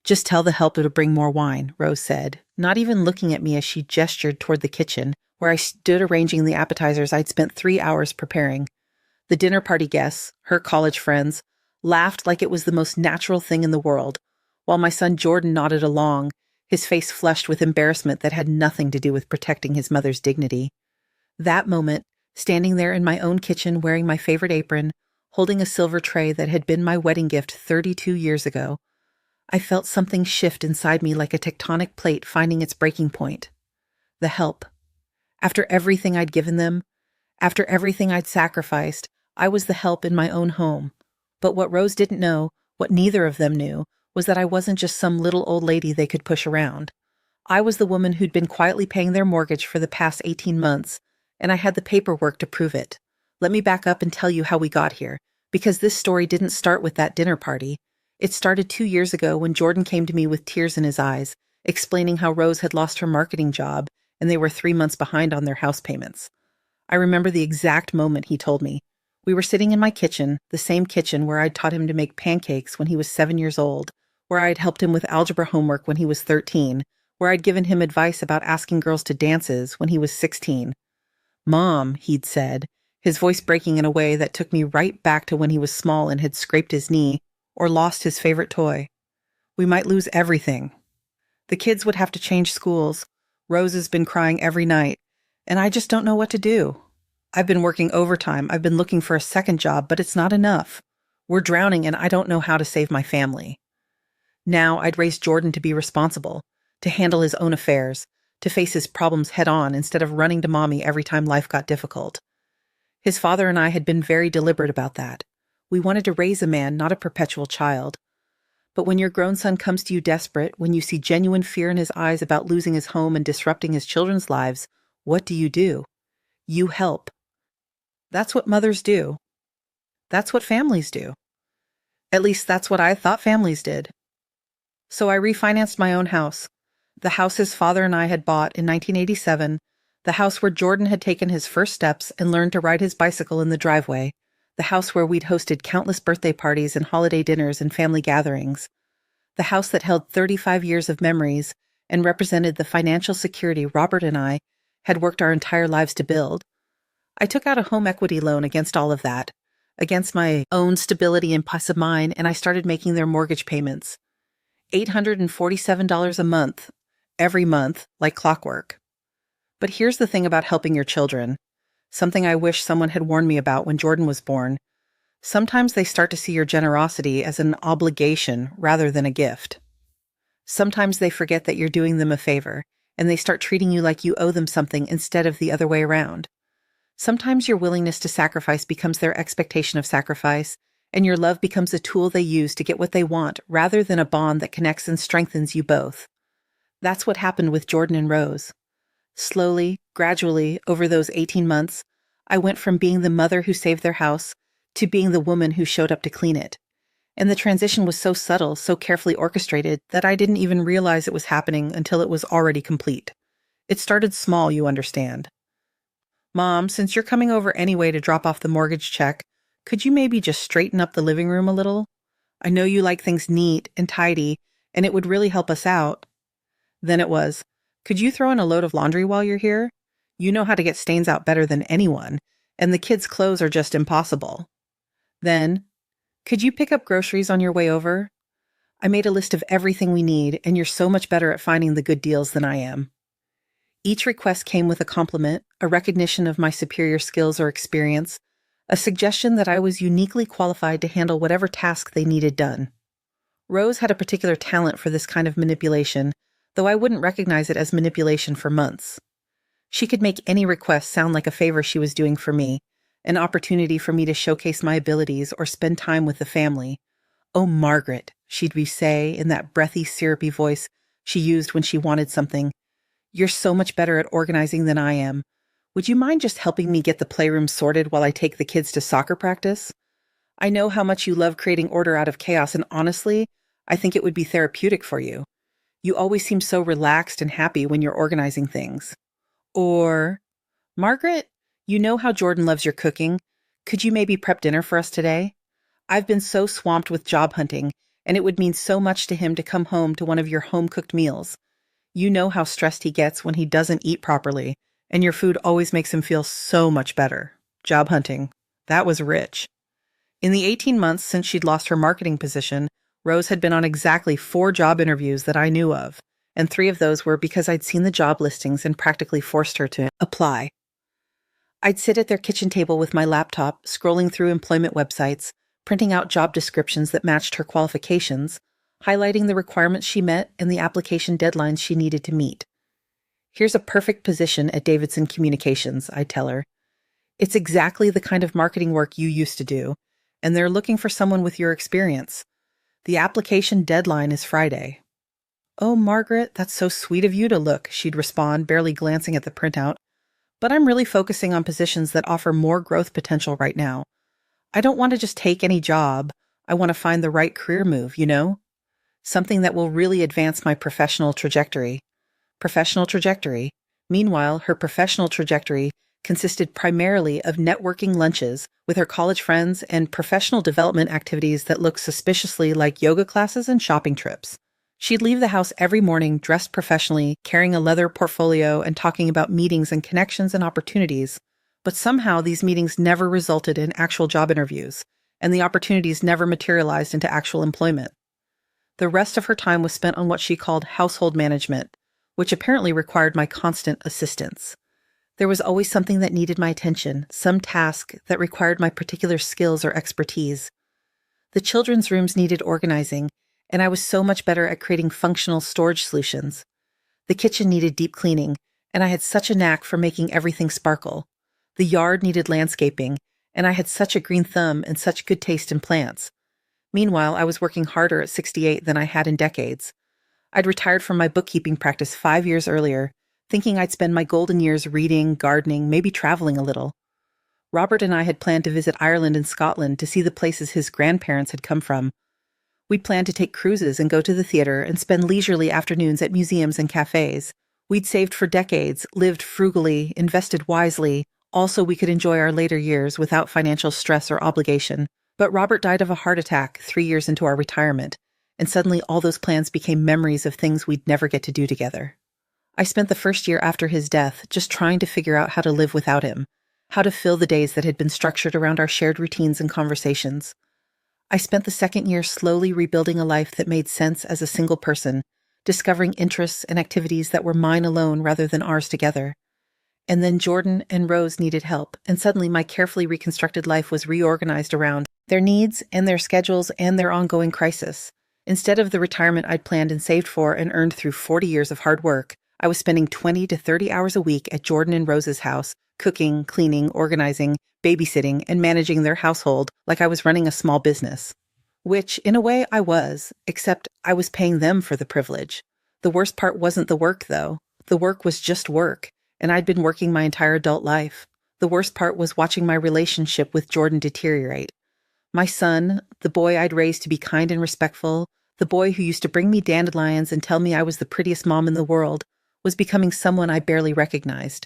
Just tell the helper to bring more wine, Rose said, not even looking at me as she gestured toward the kitchen, where I stood arranging the appetizers I'd spent 3 hours preparing. The dinner party guests, her college friends, laughed like it was the most natural thing in the world, while my son Jordan nodded along, his face flushed with embarrassment that had nothing to do with protecting his mother's dignity. That moment, standing there in my own kitchen wearing my favorite apron, holding a silver tray that had been my wedding gift 32 years ago, I felt something shift inside me like a tectonic plate finding its breaking point. The help. After everything I'd given them, after everything I'd sacrificed, I was the help in my own home. But what Rose didn't know, what neither of them knew, was that I wasn't just some little old lady they could push around. I was the woman who'd been quietly paying their mortgage for the past 18 months, and I had the paperwork to prove it. Let me back up and tell you how we got here, because this story didn't start with that dinner party. It started 2 years ago when Jordan came to me with tears in his eyes, explaining how Rose had lost her marketing job and they were 3 months behind on their house payments. I remember the exact moment he told me. We were sitting in my kitchen, the same kitchen where I'd taught him to make pancakes when he was 7 years old, where I'd helped him with algebra homework when he was 13, where I'd given him advice about asking girls to dances when he was 16. "Mom," he'd said, his voice breaking in a way that took me right back to when he was small and had scraped his knee or lost his favorite toy. "We might lose everything. The kids would have to change schools. Rose has been crying every night, and I just don't know what to do. I've been working overtime. I've been looking for a second job, but it's not enough. We're drowning, and I don't know how to save my family." Now I'd raised Jordan to be responsible, to handle his own affairs, to face his problems head on instead of running to mommy every time life got difficult. His father and I had been very deliberate about that. We wanted to raise a man, not a perpetual child. But when your grown son comes to you desperate, when you see genuine fear in his eyes about losing his home and disrupting his children's lives, what do? You help. That's what mothers do. That's what families do. At least that's what I thought families did. So I refinanced my own house. The house his father and I had bought in 1987, the house where Jordan had taken his first steps and learned to ride his bicycle in the driveway, the house where we'd hosted countless birthday parties and holiday dinners and family gatherings, the house that held 35 years of memories and represented the financial security Robert and I had worked our entire lives to build. I took out a home equity loan against all of that, against my own stability and peace of mind, and I started making their mortgage payments. $847 a month, every month, like clockwork. But here's the thing about helping your children, something I wish someone had warned me about when Jordan was born. Sometimes they start to see your generosity as an obligation rather than a gift. Sometimes they forget that you're doing them a favor, and they start treating you like you owe them something instead of the other way around. Sometimes your willingness to sacrifice becomes their expectation of sacrifice, and your love becomes a tool they use to get what they want rather than a bond that connects and strengthens you both. That's what happened with Jordan and Rose. Slowly, gradually, over those 18 months, I went from being the mother who saved their house to being the woman who showed up to clean it. And the transition was so subtle, so carefully orchestrated, that I didn't even realize it was happening until it was already complete. It started small, you understand. "Mom, since you're coming over anyway to drop off the mortgage check, could you maybe just straighten up the living room a little? I know you like things neat and tidy, and it would really help us out." Then it was, "Could you throw in a load of laundry while you're here? You know how to get stains out better than anyone, and the kids' clothes are just impossible." Then, "Could you pick up groceries on your way over? I made a list of everything we need, and you're so much better at finding the good deals than I am." Each request came with a compliment, a recognition of my superior skills or experience, a suggestion that I was uniquely qualified to handle whatever task they needed done. Rose had a particular talent for this kind of manipulation, though I wouldn't recognize it as manipulation for months. She could make any request sound like a favor she was doing for me, an opportunity for me to showcase my abilities or spend time with the family. "Oh, Margaret," she'd say in that breathy, syrupy voice she used when she wanted something, "you're so much better at organizing than I am. Would you mind just helping me get the playroom sorted while I take the kids to soccer practice? I know how much you love creating order out of chaos, and honestly, I think it would be therapeutic for you. You always seem so relaxed and happy when you're organizing things." Or, "Margaret, you know how Jordan loves your cooking. Could you maybe prep dinner for us today? I've been so swamped with job hunting, and it would mean so much to him to come home to one of your home-cooked meals. You know how stressed he gets when he doesn't eat properly, and your food always makes him feel so much better. Job hunting. That was rich. In the 18 months since she'd lost her marketing position, Rose had been on exactly 4 job interviews that I knew of, and 3 of those were because I'd seen the job listings and practically forced her to apply. I'd sit at their kitchen table with my laptop, scrolling through employment websites, printing out job descriptions that matched her qualifications, highlighting the requirements she met and the application deadlines she needed to meet. Here's a perfect position at Davidson Communications, I'd tell her. It's exactly the kind of marketing work you used to do, and they're looking for someone with your experience. The application deadline is Friday. Oh, Margaret, that's so sweet of you to look, she'd respond, barely glancing at the printout. But I'm really focusing on positions that offer more growth potential right now. I don't want to just take any job. I want to find the right career move, you know? Something that will really advance my professional trajectory. Professional trajectory. Meanwhile, her professional trajectory consisted primarily of networking lunches with her college friends and professional development activities that looked suspiciously like yoga classes and shopping trips. She'd leave the house every morning dressed professionally, carrying a leather portfolio and talking about meetings and connections and opportunities. But somehow these meetings never resulted in actual job interviews, and the opportunities never materialized into actual employment. The rest of her time was spent on what she called household management, which apparently required my constant assistance. There was always something that needed my attention, some task that required my particular skills or expertise. The children's rooms needed organizing, and I was so much better at creating functional storage solutions. The kitchen needed deep cleaning, and I had such a knack for making everything sparkle. The yard needed landscaping, and I had such a green thumb and such good taste in plants. Meanwhile, I was working harder at 68 than I had in decades. I'd retired from my bookkeeping practice 5 years earlier, thinking I'd spend my golden years reading, gardening, maybe traveling a little. Robert and I had planned to visit Ireland and Scotland to see the places his grandparents had come from. We'd planned to take cruises and go to the theater and spend leisurely afternoons at museums and cafes. We'd saved for decades, lived frugally, invested wisely, all so we could enjoy our later years without financial stress or obligation. But Robert died of a heart attack 3 years into our retirement, and suddenly all those plans became memories of things we'd never get to do together. I spent the first year after his death just trying to figure out how to live without him, how to fill the days that had been structured around our shared routines and conversations. I spent the second year slowly rebuilding a life that made sense as a single person, discovering interests and activities that were mine alone rather than ours together. And then Jordan and Rose needed help, and suddenly my carefully reconstructed life was reorganized around their needs and their schedules and their ongoing crisis. Instead of the retirement I'd planned and saved for and earned through 40 years of hard work, I was spending 20 to 30 hours a week at Jordan and Rose's house, cooking, cleaning, organizing, babysitting, and managing their household like I was running a small business. Which, in a way, I was, except I was paying them for the privilege. The worst part wasn't the work, though. The work was just work, and I'd been working my entire adult life. The worst part was watching my relationship with Jordan deteriorate. My son, the boy I'd raised to be kind and respectful, the boy who used to bring me dandelions and tell me I was the prettiest mom in the world, was becoming someone I barely recognized.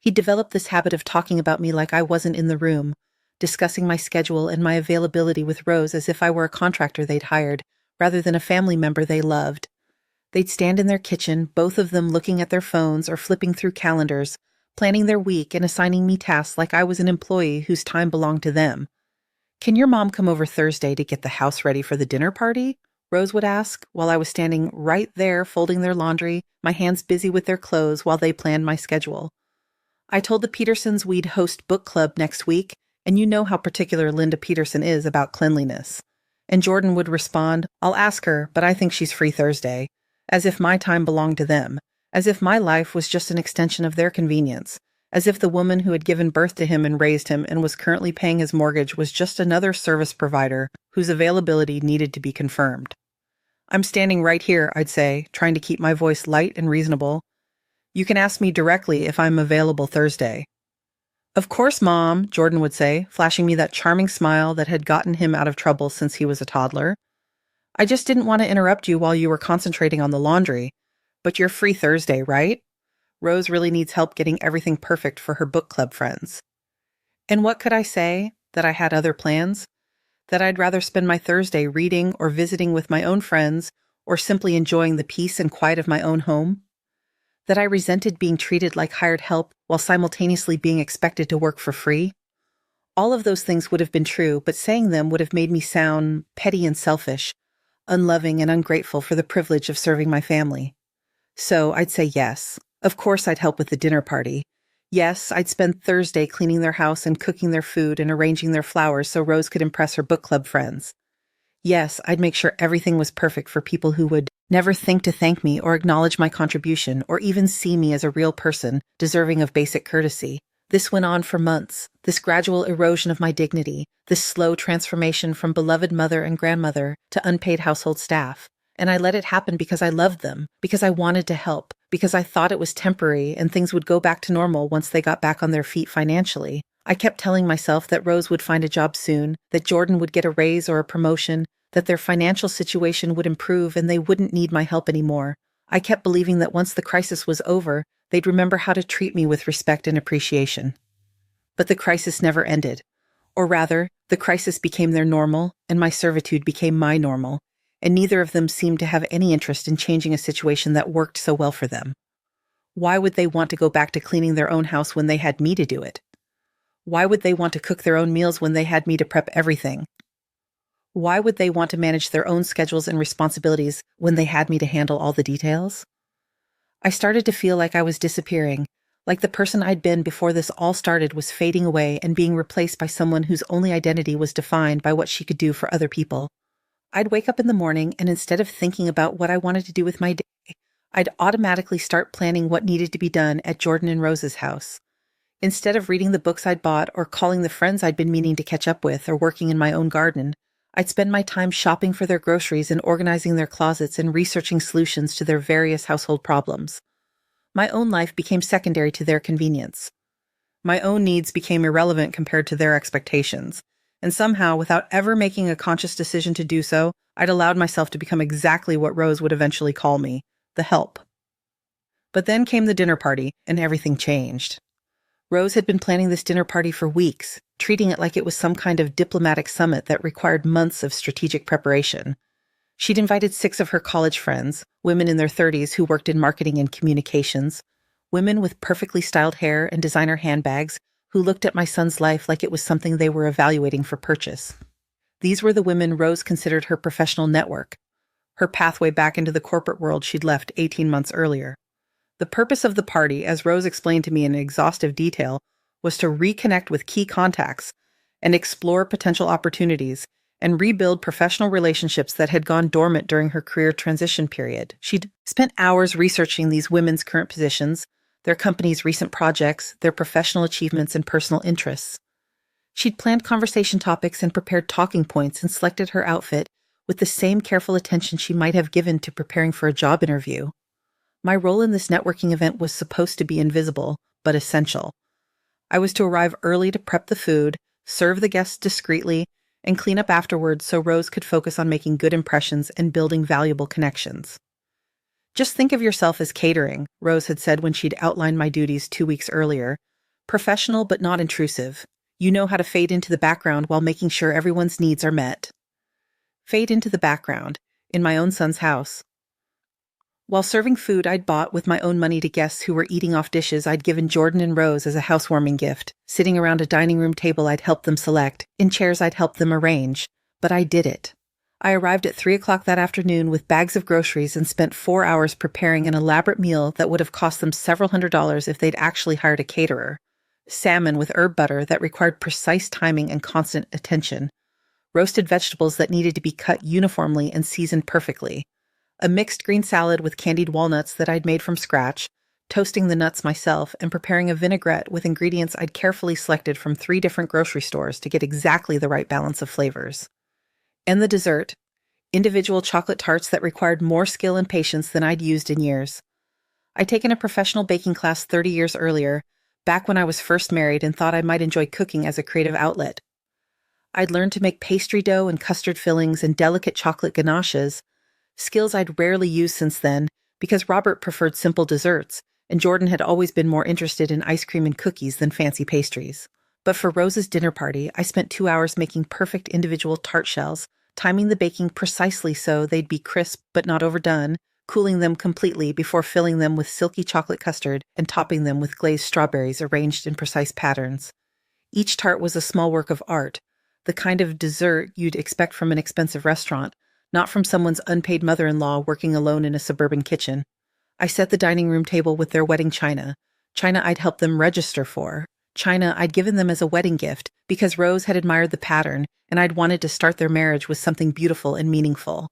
He developed this habit of talking about me like I wasn't in the room, discussing my schedule and my availability with Rose as if I were a contractor they'd hired, rather than a family member they loved. They'd stand in their kitchen, both of them looking at their phones or flipping through calendars, planning their week and assigning me tasks like I was an employee whose time belonged to them. "Can your mom come over Thursday to get the house ready for the dinner party?" Rose would ask, while I was standing right there folding their laundry, my hands busy with their clothes while they planned my schedule. I told the Petersons we'd host book club next week, and you know how particular Linda Peterson is about cleanliness. And Jordan would respond, "I'll ask her, but I think she's free Thursday," as if my time belonged to them, as if my life was just an extension of their convenience, as if the woman who had given birth to him and raised him and was currently paying his mortgage was just another service provider whose availability needed to be confirmed. "I'm standing right here," I'd say, trying to keep my voice light and reasonable. "You can ask me directly if I'm available Thursday." "Of course, Mom," Jordan would say, flashing me that charming smile that had gotten him out of trouble since he was a toddler. "I just didn't want to interrupt you while you were concentrating on the laundry. But you're free Thursday, right? Rose really needs help getting everything perfect for her book club friends." And what could I say? That I had other plans? That I'd rather spend my Thursday reading or visiting with my own friends or simply enjoying the peace and quiet of my own home. That I resented being treated like hired help while simultaneously being expected to work for free. All of those things would have been true, but saying them would have made me sound petty and selfish, unloving and ungrateful for the privilege of serving my family. So I'd say yes. Of course I'd help with the dinner party. Yes, I'd spend Thursday cleaning their house and cooking their food and arranging their flowers so Rose could impress her book club friends. Yes, I'd make sure everything was perfect for people who would never think to thank me or acknowledge my contribution or even see me as a real person deserving of basic courtesy. This went on for months, this gradual erosion of my dignity, this slow transformation from beloved mother and grandmother to unpaid household staff. And I let it happen because I loved them, because I wanted to help, because I thought it was temporary and things would go back to normal once they got back on their feet financially. I kept telling myself that Rose would find a job soon, that Jordan would get a raise or a promotion, that their financial situation would improve and they wouldn't need my help anymore. I kept believing that once the crisis was over, they'd remember how to treat me with respect and appreciation. But the crisis never ended. Or rather, the crisis became their normal, and my servitude became my normal, and neither of them seemed to have any interest in changing a situation that worked so well for them. Why would they want to go back to cleaning their own house when they had me to do it? Why would they want to cook their own meals when they had me to prep everything? Why would they want to manage their own schedules and responsibilities when they had me to handle all the details? I started to feel like I was disappearing, like the person I'd been before this all started was fading away and being replaced by someone whose only identity was defined by what she could do for other people. I'd wake up in the morning and instead of thinking about what I wanted to do with my day, I'd automatically start planning what needed to be done at Jordan and Rose's house. Instead of reading the books I'd bought or calling the friends I'd been meaning to catch up with or working in my own garden, I'd spend my time shopping for their groceries and organizing their closets and researching solutions to their various household problems. My own life became secondary to their convenience. My own needs became irrelevant compared to their expectations. And somehow, without ever making a conscious decision to do so, I'd allowed myself to become exactly what Rose would eventually call me, the help. But then came the dinner party, and everything changed. Rose had been planning this dinner party for weeks, treating it like it was some kind of diplomatic summit that required months of strategic preparation. She'd invited 6 of her college friends, women in their 30s who worked in marketing and communications, women with perfectly styled hair and designer handbags who looked at my son's life like it was something they were evaluating for purchase. These were the women Rose considered her professional network, her pathway back into the corporate world she'd left 18 months earlier. The purpose of the party, as Rose explained to me in exhaustive detail, was to reconnect with key contacts and explore potential opportunities and rebuild professional relationships that had gone dormant during her career transition period. She'd spent hours researching these women's current positions, their company's recent projects, their professional achievements, and personal interests. She'd planned conversation topics and prepared talking points and selected her outfit with the same careful attention she might have given to preparing for a job interview. My role in this networking event was supposed to be invisible, but essential. I was to arrive early to prep the food, serve the guests discreetly, and clean up afterwards so Rose could focus on making good impressions and building valuable connections. Just think of yourself as catering, Rose had said when she'd outlined my duties 2 weeks earlier. Professional but not intrusive. You know how to fade into the background while making sure everyone's needs are met. Fade into the background, in my own son's house. While serving food I'd bought with my own money to guests who were eating off dishes I'd given Jordan and Rose as a housewarming gift, sitting around a dining room table I'd helped them select, in chairs I'd helped them arrange. But I did it. I arrived at 3 o'clock that afternoon with bags of groceries and spent 4 hours preparing an elaborate meal that would have cost them several $100s if they'd actually hired a caterer. Salmon with herb butter that required precise timing and constant attention. Roasted vegetables that needed to be cut uniformly and seasoned perfectly. A mixed green salad with candied walnuts that I'd made from scratch, toasting the nuts myself, and preparing a vinaigrette with ingredients I'd carefully selected from 3 different grocery stores to get exactly the right balance of flavors. And the dessert, individual chocolate tarts that required more skill and patience than I'd used in years. I'd taken a professional baking class 30 years earlier, back when I was first married and thought I might enjoy cooking as a creative outlet. I'd learned to make pastry dough and custard fillings and delicate chocolate ganaches, skills I'd rarely used since then because Robert preferred simple desserts and Jordan had always been more interested in ice cream and cookies than fancy pastries. But for Rose's dinner party, I spent 2 hours making perfect individual tart shells, timing the baking precisely so they'd be crisp but not overdone, cooling them completely before filling them with silky chocolate custard and topping them with glazed strawberries arranged in precise patterns. Each tart was a small work of art, the kind of dessert you'd expect from an expensive restaurant, not from someone's unpaid mother-in-law working alone in a suburban kitchen. I set the dining room table with their wedding china I'd helped them register for, china I'd given them as a wedding gift because Rose had admired the pattern and I'd wanted to start their marriage with something beautiful and meaningful.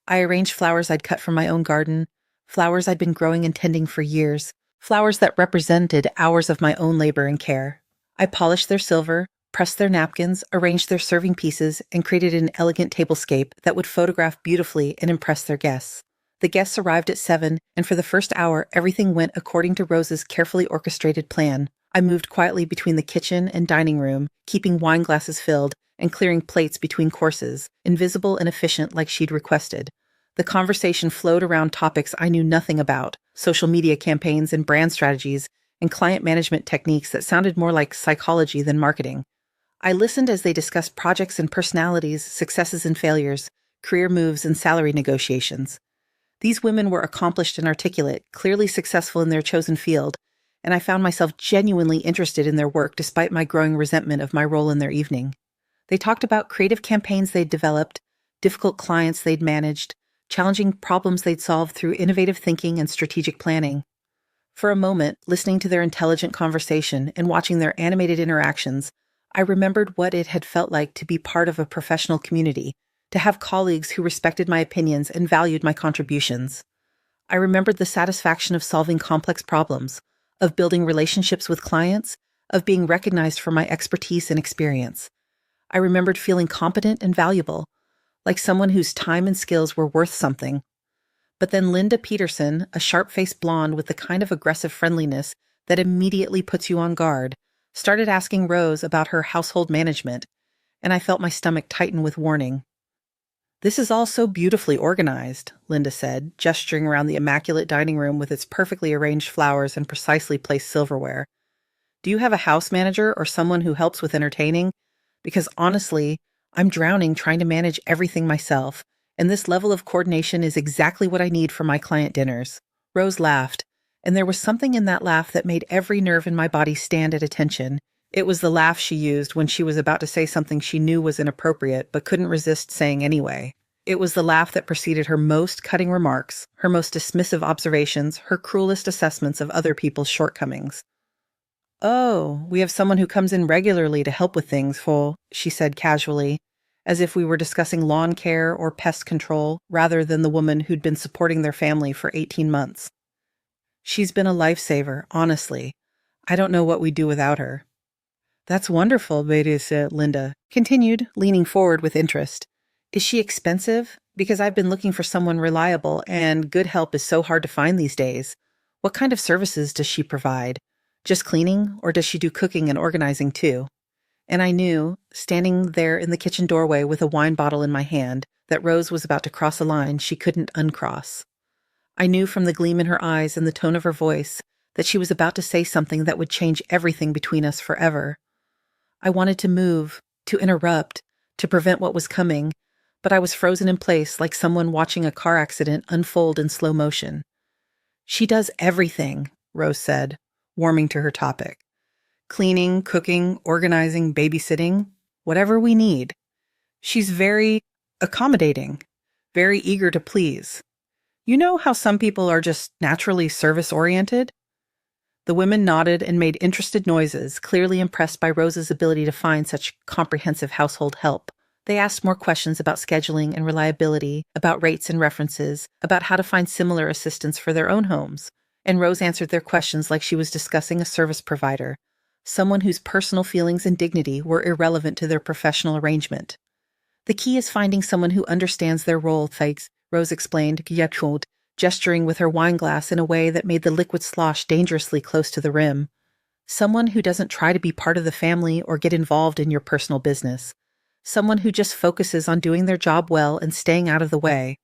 I arranged flowers I'd cut from my own garden, flowers I'd been growing and tending for years, flowers that represented hours of my own labor and care. I polished their silver, pressed their napkins, arranged their serving pieces, and created an elegant tablescape that would photograph beautifully and impress their guests. The guests arrived at 7, and for the first hour, everything went according to Rose's carefully orchestrated plan. I moved quietly between the kitchen and dining room, keeping wine glasses filled and clearing plates between courses, invisible and efficient like she'd requested. The conversation flowed around topics I knew nothing about, social media campaigns and brand strategies, and client management techniques that sounded more like psychology than marketing. I listened as they discussed projects and personalities, successes and failures, career moves and salary negotiations. These women were accomplished and articulate, clearly successful in their chosen field, and I found myself genuinely interested in their work despite my growing resentment of my role in their evening. They talked about creative campaigns they'd developed, difficult clients they'd managed, challenging problems they'd solved through innovative thinking and strategic planning. For a moment, listening to their intelligent conversation and watching their animated interactions, I remembered what it had felt like to be part of a professional community, to have colleagues who respected my opinions and valued my contributions. I remembered the satisfaction of solving complex problems, of building relationships with clients, of being recognized for my expertise and experience. I remembered feeling competent and valuable, like someone whose time and skills were worth something. But then Linda Peterson, a sharp-faced blonde with the kind of aggressive friendliness that immediately puts you on guard, started asking Rose about her household management, and I felt my stomach tighten with warning. "This is all so beautifully organized," Linda said, gesturing around the immaculate dining room with its perfectly arranged flowers and precisely placed silverware. "Do you have a house manager or someone who helps with entertaining? Because honestly, I'm drowning trying to manage everything myself, and this level of coordination is exactly what I need for my client dinners." Rose laughed, and there was something in that laugh that made every nerve in my body stand at attention. It was the laugh she used when she was about to say something she knew was inappropriate but couldn't resist saying anyway. It was the laugh that preceded her most cutting remarks, her most dismissive observations, her cruelest assessments of other people's shortcomings. "Oh, we have someone who comes in regularly to help with things, Fo," she said casually, as if we were discussing lawn care or pest control rather than the woman who'd been supporting their family for 18 months. "She's been a lifesaver, honestly. I don't know what we'd do without her." "That's wonderful," Linda continued, leaning forward with interest. "Is she expensive? Because I've been looking for someone reliable, and good help is so hard to find these days. What kind of services does she provide? Just cleaning, or does she do cooking and organizing too?" And I knew, standing there in the kitchen doorway with a wine bottle in my hand, that Rose was about to cross a line she couldn't uncross. I knew from the gleam in her eyes and the tone of her voice that she was about to say something that would change everything between us forever. I wanted to move, to interrupt, to prevent what was coming, but I was frozen in place like someone watching a car accident unfold in slow motion. "She does everything," Rose said, warming to her topic. "Cleaning, cooking, organizing, babysitting, whatever we need. She's very accommodating, very eager to please. You know how some people are just naturally service-oriented?" The women nodded and made interested noises, clearly impressed by Rose's ability to find such comprehensive household help. They asked more questions about scheduling and reliability, about rates and references, about how to find similar assistance for their own homes. And Rose answered their questions like she was discussing a service provider, someone whose personal feelings and dignity were irrelevant to their professional arrangement. "The key is finding someone who understands their role, thanks," Rose explained, gesturing with her wine glass in a way that made the liquid slosh dangerously close to the rim. "Someone who doesn't try to be part of the family or get involved in your personal business. Someone who just focuses on doing their job well and staying out of the way.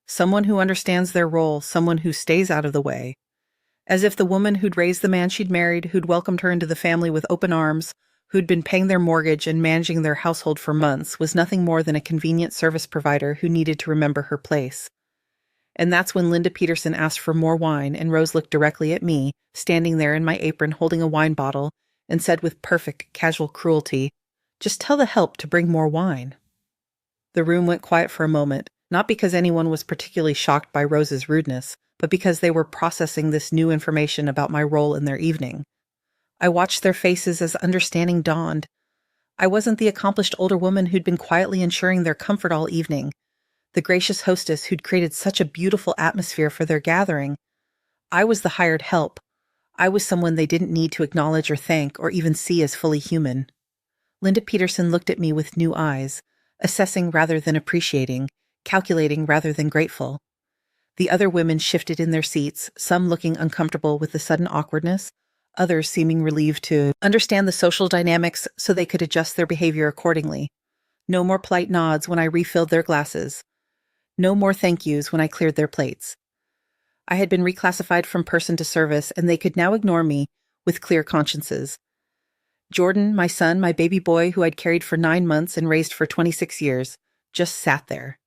Someone who understands their role, someone who stays out of the way." As if the woman who'd raised the man she'd married, who'd welcomed her into the family with open arms, who'd been paying their mortgage and managing their household for months, was nothing more than a convenient service provider who needed to remember her place. And that's when Linda Peterson asked for more wine, and Rose looked directly at me, standing there in my apron holding a wine bottle, and said with perfect casual cruelty, "Just tell the help to bring more wine." The room went quiet for a moment, not because anyone was particularly shocked by Rose's rudeness, but because they were processing this new information about my role in their evening. I watched their faces as understanding dawned. I wasn't the accomplished older woman who'd been quietly ensuring their comfort all evening, the gracious hostess who'd created such a beautiful atmosphere for their gathering. I was the hired help. I was someone they didn't need to acknowledge or thank or even see as fully human. Linda Peterson looked at me with new eyes, assessing rather than appreciating, calculating rather than grateful. The other women shifted in their seats, some looking uncomfortable with the sudden awkwardness, others seeming relieved to understand the social dynamics so they could adjust their behavior accordingly. No more polite nods when I refilled their glasses. No more thank yous when I cleared their plates. I had been reclassified from person to service, and they could now ignore me with clear consciences. Jordan, my son, my baby boy who I'd carried for 9 months and raised for 26 years, just sat there.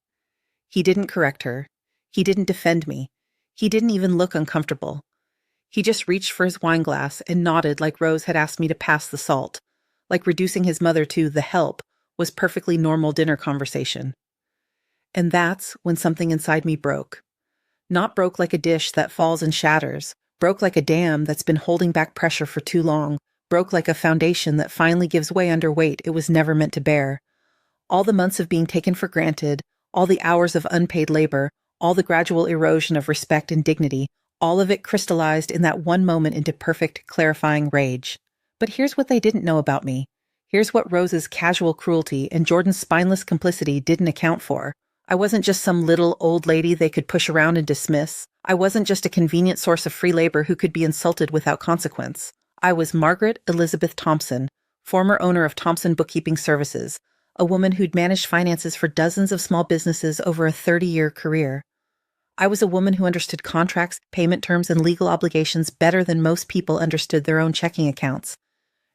He didn't correct her. He didn't defend me. He didn't even look uncomfortable. He just reached for his wine glass and nodded like Rose had asked me to pass the salt, like reducing his mother to the help was perfectly normal dinner conversation. And that's when something inside me broke. Not broke like a dish that falls and shatters, broke like a dam that's been holding back pressure for too long, broke like a foundation that finally gives way under weight it was never meant to bear. All the months of being taken for granted, all the hours of unpaid labor, all the gradual erosion of respect and dignity, all of it crystallized in that one moment into perfect, clarifying rage. But here's what they didn't know about me. Here's what Rose's casual cruelty and Jordan's spineless complicity didn't account for. I wasn't just some little old lady they could push around and dismiss. I wasn't just a convenient source of free labor who could be insulted without consequence. I was Margaret Elizabeth Thompson, former owner of Thompson Bookkeeping Services, a woman who'd managed finances for dozens of small businesses over a 30-year career. I was a woman who understood contracts, payment terms, and legal obligations better than most people understood their own checking accounts.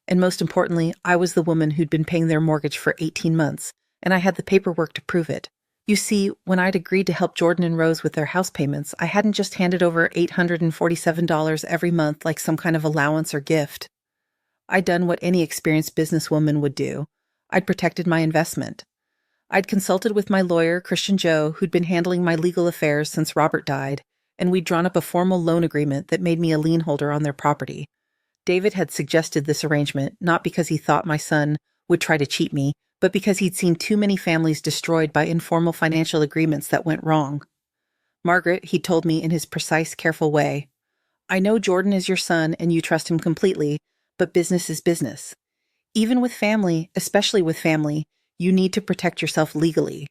And most importantly, I was the woman who'd been paying their mortgage for 18 months, and I had the paperwork to prove it. You see, when I'd agreed to help Jordan and Rose with their house payments, I hadn't just handed over $847 every month like some kind of allowance or gift. I'd done what any experienced businesswoman would do. I'd protected my investment. I'd consulted with my lawyer, Christian Joe, who'd been handling my legal affairs since Robert died, and we'd drawn up a formal loan agreement that made me a lien holder on their property. David had suggested this arrangement not because he thought my son would try to cheat me, but because he'd seen too many families destroyed by informal financial agreements that went wrong. Margaret, he told me in his precise, careful way, "I know Jordan is your son and you trust him completely, but business is business. Even with family, especially with family, you need to protect yourself legally.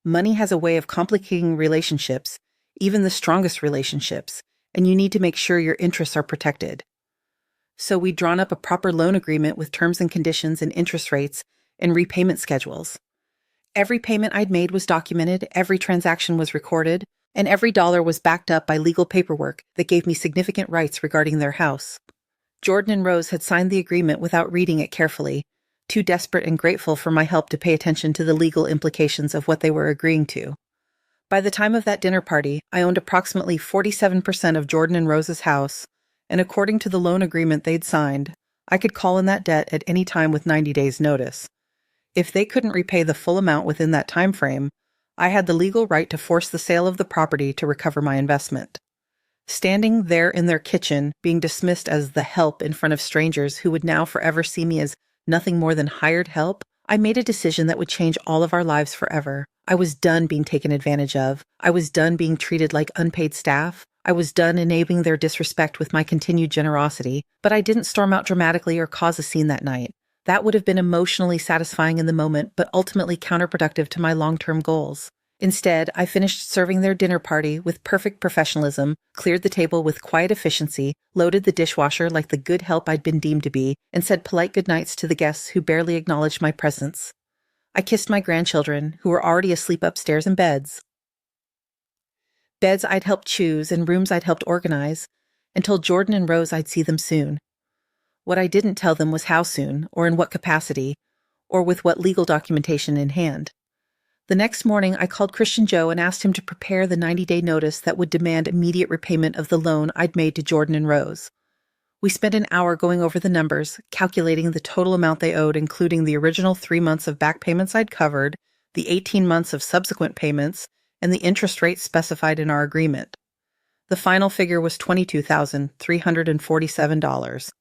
Money has a way of complicating relationships, even the strongest relationships, and you need to make sure your interests are protected." So we'd drawn up a proper loan agreement with terms and conditions and interest rates and repayment schedules. Every payment I'd made was documented, every transaction was recorded, and every dollar was backed up by legal paperwork that gave me significant rights regarding their house. Jordan and Rose had signed the agreement without reading it carefully, too desperate and grateful for my help to pay attention to the legal implications of what they were agreeing to. By the time of that dinner party, I owned approximately 47% of Jordan and Rose's house, and according to the loan agreement they'd signed, I could call in that debt at any time with 90 days' notice. If they couldn't repay the full amount within that time frame, I had the legal right to force the sale of the property to recover my investment. Standing there in their kitchen, being dismissed as the help in front of strangers who would now forever see me as nothing more than hired help, I made a decision that would change all of our lives forever. I was done being taken advantage of. I was done being treated like unpaid staff. I was done enabling their disrespect with my continued generosity, but I didn't storm out dramatically or cause a scene that night. That would have been emotionally satisfying in the moment, but ultimately counterproductive to my long-term goals. Instead, I finished serving their dinner party with perfect professionalism, cleared the table with quiet efficiency, loaded the dishwasher like the good help I'd been deemed to be, and said polite goodnights to the guests who barely acknowledged my presence. I kissed my grandchildren, who were already asleep upstairs in beds. Beds I'd helped choose and rooms I'd helped organize, and told Jordan and Rose I'd see them soon. What I didn't tell them was how soon, or in what capacity, or with what legal documentation in hand. The next morning, I called Christian Joe and asked him to prepare the 90-day notice that would demand immediate repayment of the loan I'd made to Jordan and Rose. We spent an hour going over the numbers, calculating the total amount they owed, including the original 3 months of back payments I'd covered, the 18 months of subsequent payments, and the interest rate specified in our agreement. The final figure was $22,347.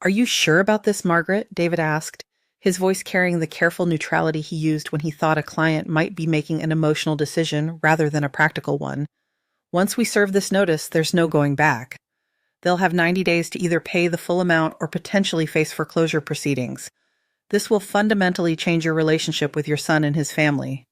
"Are you sure about this, Margaret?" David asked, his voice carrying the careful neutrality he used when he thought a client might be making an emotional decision rather than a practical one. "Once we serve this notice, there's no going back. They'll have 90 days to either pay the full amount or potentially face foreclosure proceedings. This will fundamentally change your relationship with your son and his family."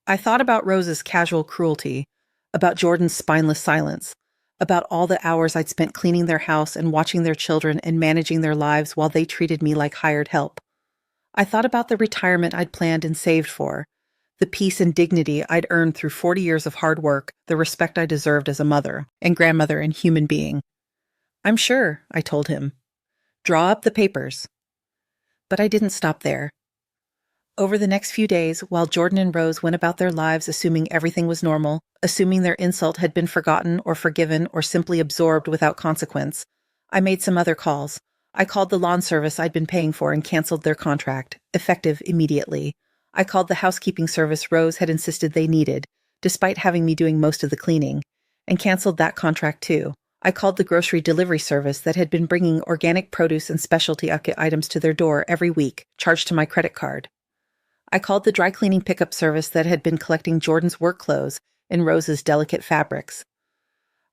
I thought about Rose's casual cruelty, about Jordan's spineless silence, about all the hours I'd spent cleaning their house and watching their children and managing their lives while they treated me like hired help. I thought about the retirement I'd planned and saved for, the peace and dignity I'd earned through 40 years of hard work, the respect I deserved as a mother and grandmother and human being. "I'm sure," I told him. "Draw up the papers." But I didn't stop there. Over the next few days, while Jordan and Rose went about their lives assuming everything was normal, assuming their insult had been forgotten or forgiven or simply absorbed without consequence, I made some other calls. I called the lawn service I'd been paying for and canceled their contract, effective immediately. I called the housekeeping service Rose had insisted they needed, despite having me doing most of the cleaning, and canceled that contract too. I called the grocery delivery service that had been bringing organic produce and specialty items to their door every week, charged to my credit card. I called the dry cleaning pickup service that had been collecting Jordan's work clothes and Rose's delicate fabrics.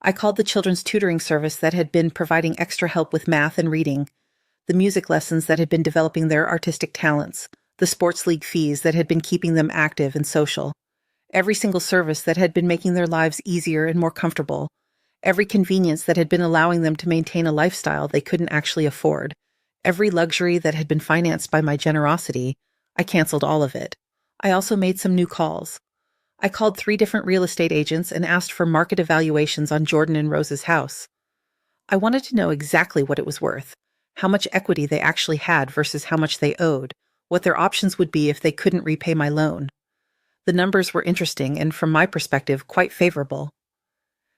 I called the children's tutoring service that had been providing extra help with math and reading, the music lessons that had been developing their artistic talents, the sports league fees that had been keeping them active and social, every single service that had been making their lives easier and more comfortable, every convenience that had been allowing them to maintain a lifestyle they couldn't actually afford, every luxury that had been financed by my generosity. I canceled all of it. I also made some new calls. I called 3 different real estate agents and asked for market evaluations on Jordan and Rose's house. I wanted to know exactly what it was worth, how much equity they actually had versus how much they owed, what their options would be if they couldn't repay my loan. The numbers were interesting and, from my perspective, quite favorable.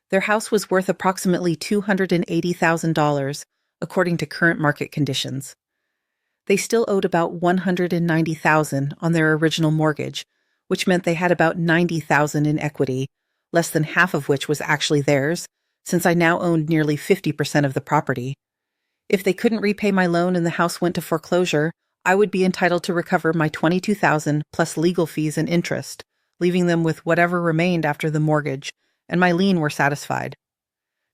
Their house was worth approximately $280,000, according to current market conditions. They still owed about $190,000 on their original mortgage, which meant they had about $90,000 in equity, less than half of which was actually theirs, since I now owned nearly 50% of the property. If they couldn't repay my loan and the house went to foreclosure, I would be entitled to recover my $22,000 plus legal fees and interest, leaving them with whatever remained after the mortgage, and my lien were satisfied.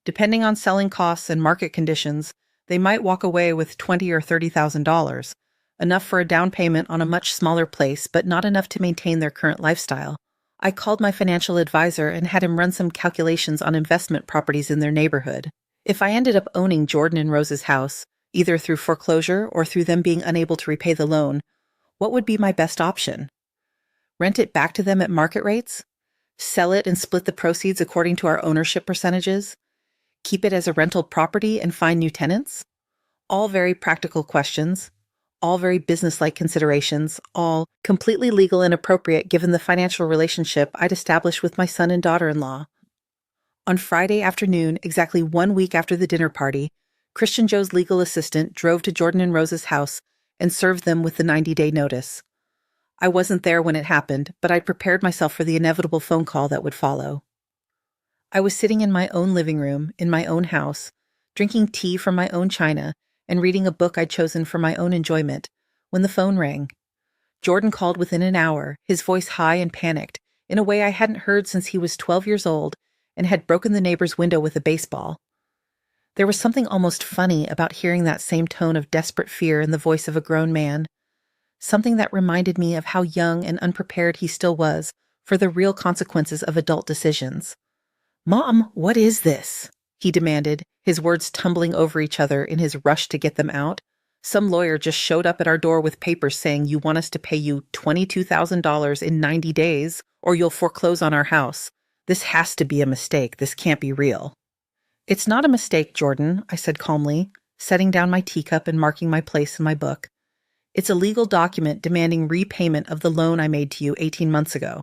Depending on selling costs and market conditions, they might walk away with $20,000 or $30,000, enough for a down payment on a much smaller place, but not enough to maintain their current lifestyle. I called my financial advisor and had him run some calculations on investment properties in their neighborhood. If I ended up owning Jordan and Rose's house, either through foreclosure or through them being unable to repay the loan, what would be my best option? Rent it back to them at market rates? Sell it and split the proceeds according to our ownership percentages? Keep it as a rental property and find new tenants? All very practical questions, all very business-like considerations, all completely legal and appropriate given the financial relationship I'd established with my son and daughter-in-law. On Friday afternoon, exactly 1 week after the dinner party, Christian Joe's legal assistant drove to Jordan and Rose's house and served them with the 90-day notice. I wasn't there when it happened, but I'd prepared myself for the inevitable phone call that would follow. I was sitting in my own living room, in my own house, drinking tea from my own china and reading a book I'd chosen for my own enjoyment, when the phone rang. Jordan called within an hour, his voice high and panicked, in a way I hadn't heard since he was 12 years old and had broken the neighbor's window with a baseball. There was something almost funny about hearing that same tone of desperate fear in the voice of a grown man, something that reminded me of how young and unprepared he still was for the real consequences of adult decisions. "Mom, what is this?" he demanded, his words tumbling over each other in his rush to get them out. "Some lawyer just showed up at our door with papers saying you want us to pay you $22,000 in 90 days, or you'll foreclose on our house. This has to be a mistake. This can't be real." "It's not a mistake, Jordan," I said calmly. setting down my teacup and marking my place in my book. It's a legal document demanding repayment of the loan I made to you 18 months ago.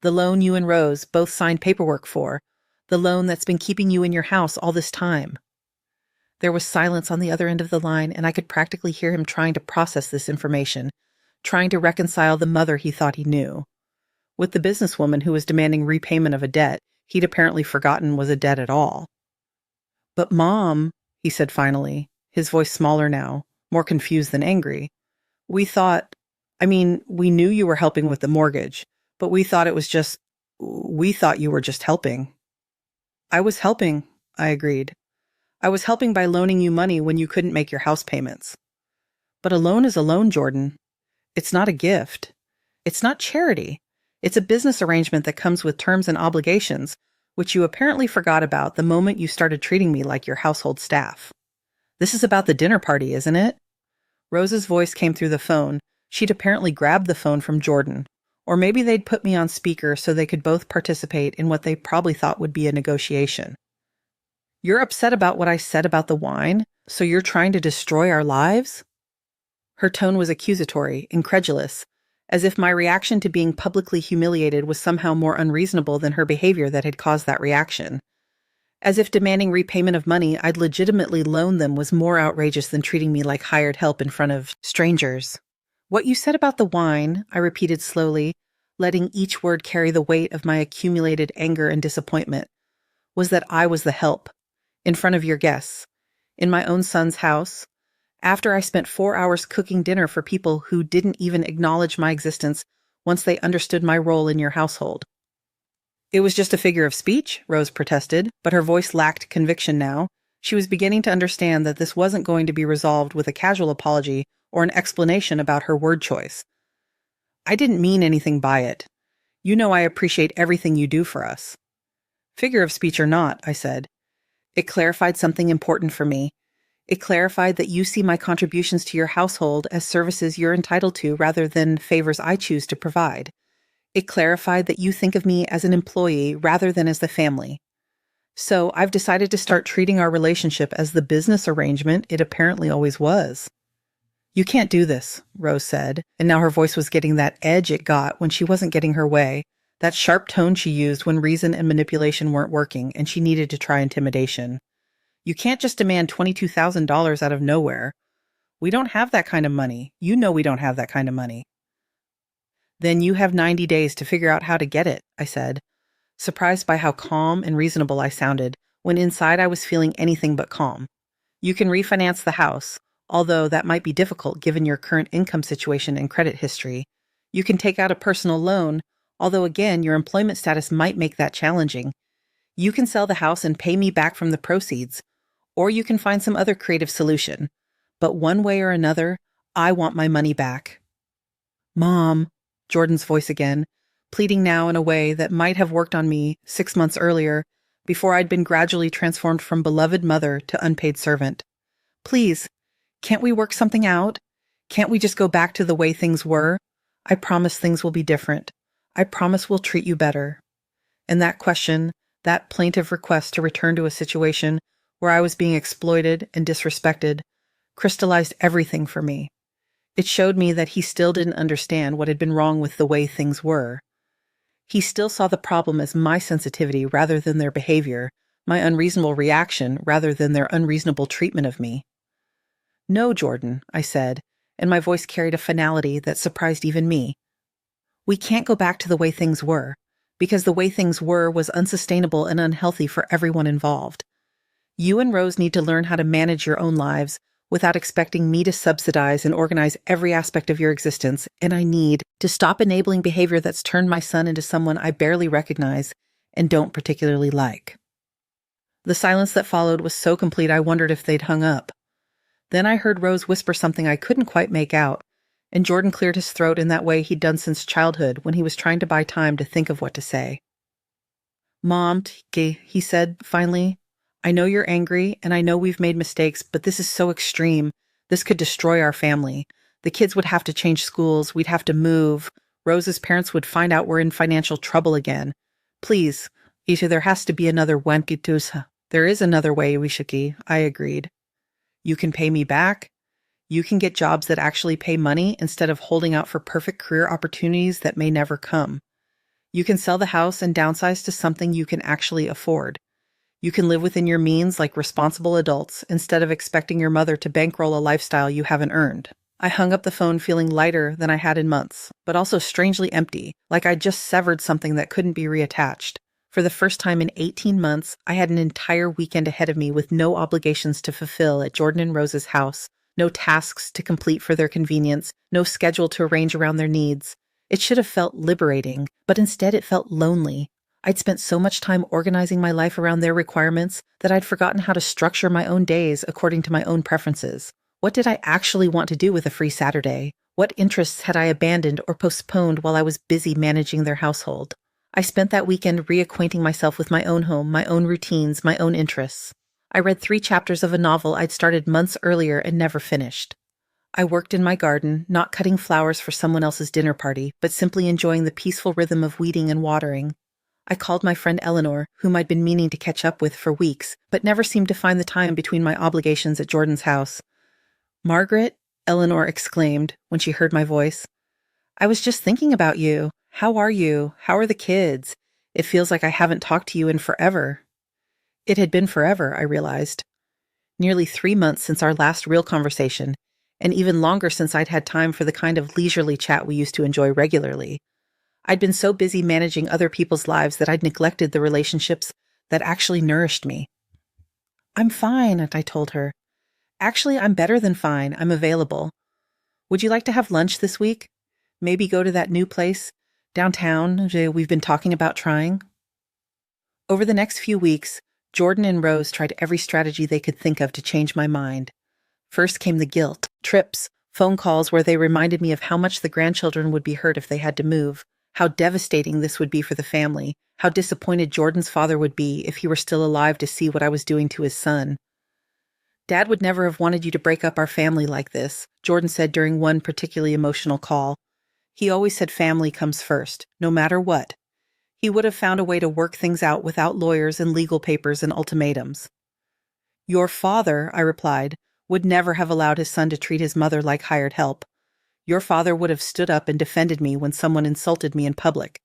The loan you and Rose both signed paperwork for. The loan that's been keeping you in your house all this time. There was silence on the other end of the line, and I could practically hear him trying to process this information, trying to reconcile the mother he thought he knew with the businesswoman who was demanding repayment of a debt he'd apparently forgotten was a debt at all. "But Mom," he said finally, his voice smaller now, more confused than angry, we knew you were helping with the mortgage, but we thought you were just helping." "I was helping," I agreed. "I was helping by loaning you money when you couldn't make your house payments." "But a loan is a loan, Jordan. It's not a gift. It's not charity. It's a business arrangement that comes with terms and obligations, which you apparently forgot about the moment you started treating me like your household staff. This is about the dinner party, isn't it?" Rose's voice came through the phone. She'd apparently grabbed the phone from Jordan. Or maybe they'd put me on speaker so they could both participate in what they probably thought would be a negotiation. "You're upset about what I said about the wine, so you're trying to destroy our lives?" Her tone was accusatory, incredulous, as if my reaction to being publicly humiliated was somehow more unreasonable than her behavior that had caused that reaction. As if demanding repayment of money I'd legitimately loaned them was more outrageous than treating me like hired help in front of strangers. "What you said about the wine," I repeated slowly, letting each word carry the weight of my accumulated anger and disappointment, "was that I was the help, in front of your guests, in my own son's house, after I spent 4 hours cooking dinner for people who didn't even acknowledge my existence once they understood my role in your household." "It was just a figure of speech," Rose protested, but her voice lacked conviction now. She was beginning to understand that this wasn't going to be resolved with a casual apology or an explanation about her word choice. "I didn't mean anything by it. You know I appreciate everything you do for us." "Figure of speech or not," I said, "it clarified something important for me. It clarified that you see my contributions to your household as services you're entitled to rather than favors I choose to provide. It clarified that you think of me as an employee rather than as the family. So I've decided to start treating our relationship as the business arrangement it apparently always was." "You can't do this," Rose said, and now her voice was getting that edge it got when she wasn't getting her way, that sharp tone she used when reason and manipulation weren't working and she needed to try intimidation. "You can't just demand $22,000 out of nowhere. We don't have that kind of money. You know we don't have that kind of money." "Then you have 90 days to figure out how to get it," I said, surprised by how calm and reasonable I sounded, when inside I was feeling anything but calm. "You can refinance the house, although that might be difficult given your current income situation and credit history. You can take out a personal loan, although again, your employment status might make that challenging. You can sell the house and pay me back from the proceeds, or you can find some other creative solution. But one way or another, I want my money back." "Mom," Jordan's voice again, pleading now in a way that might have worked on me 6 months earlier, before I'd been gradually transformed from beloved mother to unpaid servant. "Please, can't we work something out? Can't we just go back to the way things were? I promise things will be different. I promise we'll treat you better." And that question, that plaintive request to return to a situation where I was being exploited and disrespected, crystallized everything for me. It showed me that he still didn't understand what had been wrong with the way things were. He still saw the problem as my sensitivity rather than their behavior, my unreasonable reaction rather than their unreasonable treatment of me. "No, Jordan," I said, and my voice carried a finality that surprised even me. "We can't go back to the way things were, because the way things were was unsustainable and unhealthy for everyone involved. You and Rose need to learn how to manage your own lives without expecting me to subsidize and organize every aspect of your existence, and I need to stop enabling behavior that's turned my son into someone I barely recognize and don't particularly like." The silence that followed was so complete I wondered if they'd hung up. Then I heard Rose whisper something I couldn't quite make out, and Jordan cleared his throat in that way he'd done since childhood when he was trying to buy time to think of what to say. "Mom," he said finally, "I know you're angry, and I know we've made mistakes, but this is so extreme. This could destroy our family. The kids would have to change schools, we'd have to move. Rose's parents would find out we're in financial trouble again. Please, either there has to be another Wenki Tusa." "There is another way, Wishaki," I agreed. You can pay me back. You can get jobs that actually pay money instead of holding out for perfect career opportunities that may never come. You can sell the house and downsize to something you can actually afford. You can live within your means like responsible adults instead of expecting your mother to bankroll a lifestyle you haven't earned. I hung up the phone feeling lighter than I had in months, but also strangely empty, like I'd just severed something that couldn't be reattached. For the first time in 18 months, I had an entire weekend ahead of me with no obligations to fulfill at Jordan and Rose's house, no tasks to complete for their convenience, no schedule to arrange around their needs. It should have felt liberating, but instead it felt lonely. I'd spent so much time organizing my life around their requirements that I'd forgotten how to structure my own days according to my own preferences. What did I actually want to do with a free Saturday? What interests had I abandoned or postponed while I was busy managing their household? I spent that weekend reacquainting myself with my own home, my own routines, my own interests. I read 3 chapters of a novel I'd started months earlier and never finished. I worked in my garden, not cutting flowers for someone else's dinner party, but simply enjoying the peaceful rhythm of weeding and watering. I called my friend Eleanor, whom I'd been meaning to catch up with for weeks, but never seemed to find the time between my obligations at Jordan's house. "Margaret," Eleanor exclaimed when she heard my voice. "I was just thinking about you. How are you? How are the kids? It feels like I haven't talked to you in forever." It had been forever, I realized. Nearly 3 months since our last real conversation, and even longer since I'd had time for the kind of leisurely chat we used to enjoy regularly. I'd been so busy managing other people's lives that I'd neglected the relationships that actually nourished me. "I'm fine," I told her. "Actually, I'm better than fine. I'm available. Would you like to have lunch this week? Maybe go to that new place downtown we've been talking about trying?" Over the next few weeks, Jordan and Rose tried every strategy they could think of to change my mind. First came the guilt, trips, phone calls where they reminded me of how much the grandchildren would be hurt if they had to move, how devastating this would be for the family, how disappointed Jordan's father would be if he were still alive to see what I was doing to his son. "Dad would never have wanted you to break up our family like this," Jordan said during one particularly emotional call. "He always said family comes first, no matter what. He would have found a way to work things out without lawyers and legal papers and ultimatums." "Your father," I replied, "would never have allowed his son to treat his mother like hired help. Your father would have stood up and defended me when someone insulted me in public.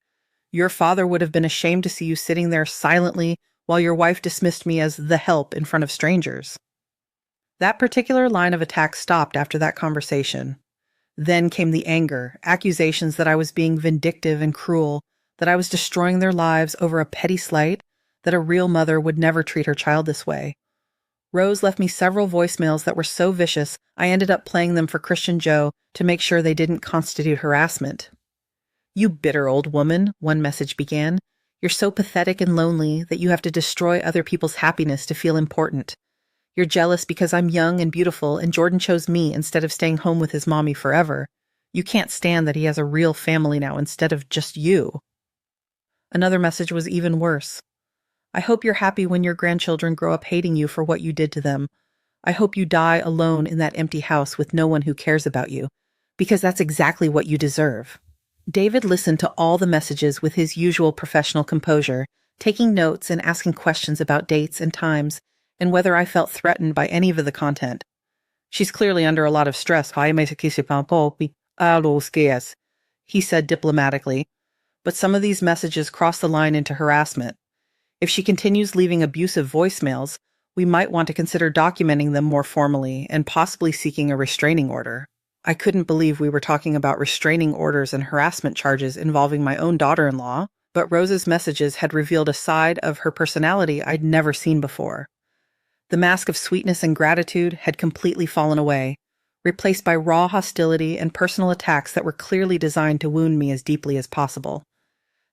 Your father would have been ashamed to see you sitting there silently while your wife dismissed me as the help in front of strangers." That particular line of attack stopped after that conversation. Then came the anger, accusations that I was being vindictive and cruel, that I was destroying their lives over a petty slight, that a real mother would never treat her child this way. Rose left me several voicemails that were so vicious, I ended up playing them for Christian Joe to make sure they didn't constitute harassment. "You bitter old woman," one message began. "You're so pathetic and lonely that you have to destroy other people's happiness to feel important. You're jealous because I'm young and beautiful and Jordan chose me instead of staying home with his mommy forever. You can't stand that he has a real family now instead of just you." Another message was even worse. "I hope you're happy when your grandchildren grow up hating you for what you did to them. I hope you die alone in that empty house with no one who cares about you, because that's exactly what you deserve." David listened to all the messages with his usual professional composure, taking notes and asking questions about dates and times, and whether I felt threatened by any of the content. "She's clearly under a lot of stress," he said diplomatically, but some of these messages cross the line into harassment. If she continues leaving abusive voicemails, we might want to consider documenting them more formally and possibly seeking a restraining order. I couldn't believe we were talking about restraining orders and harassment charges involving my own daughter-in-law, but Rose's messages had revealed a side of her personality I'd never seen before. The mask of sweetness and gratitude had completely fallen away, replaced by raw hostility and personal attacks that were clearly designed to wound me as deeply as possible.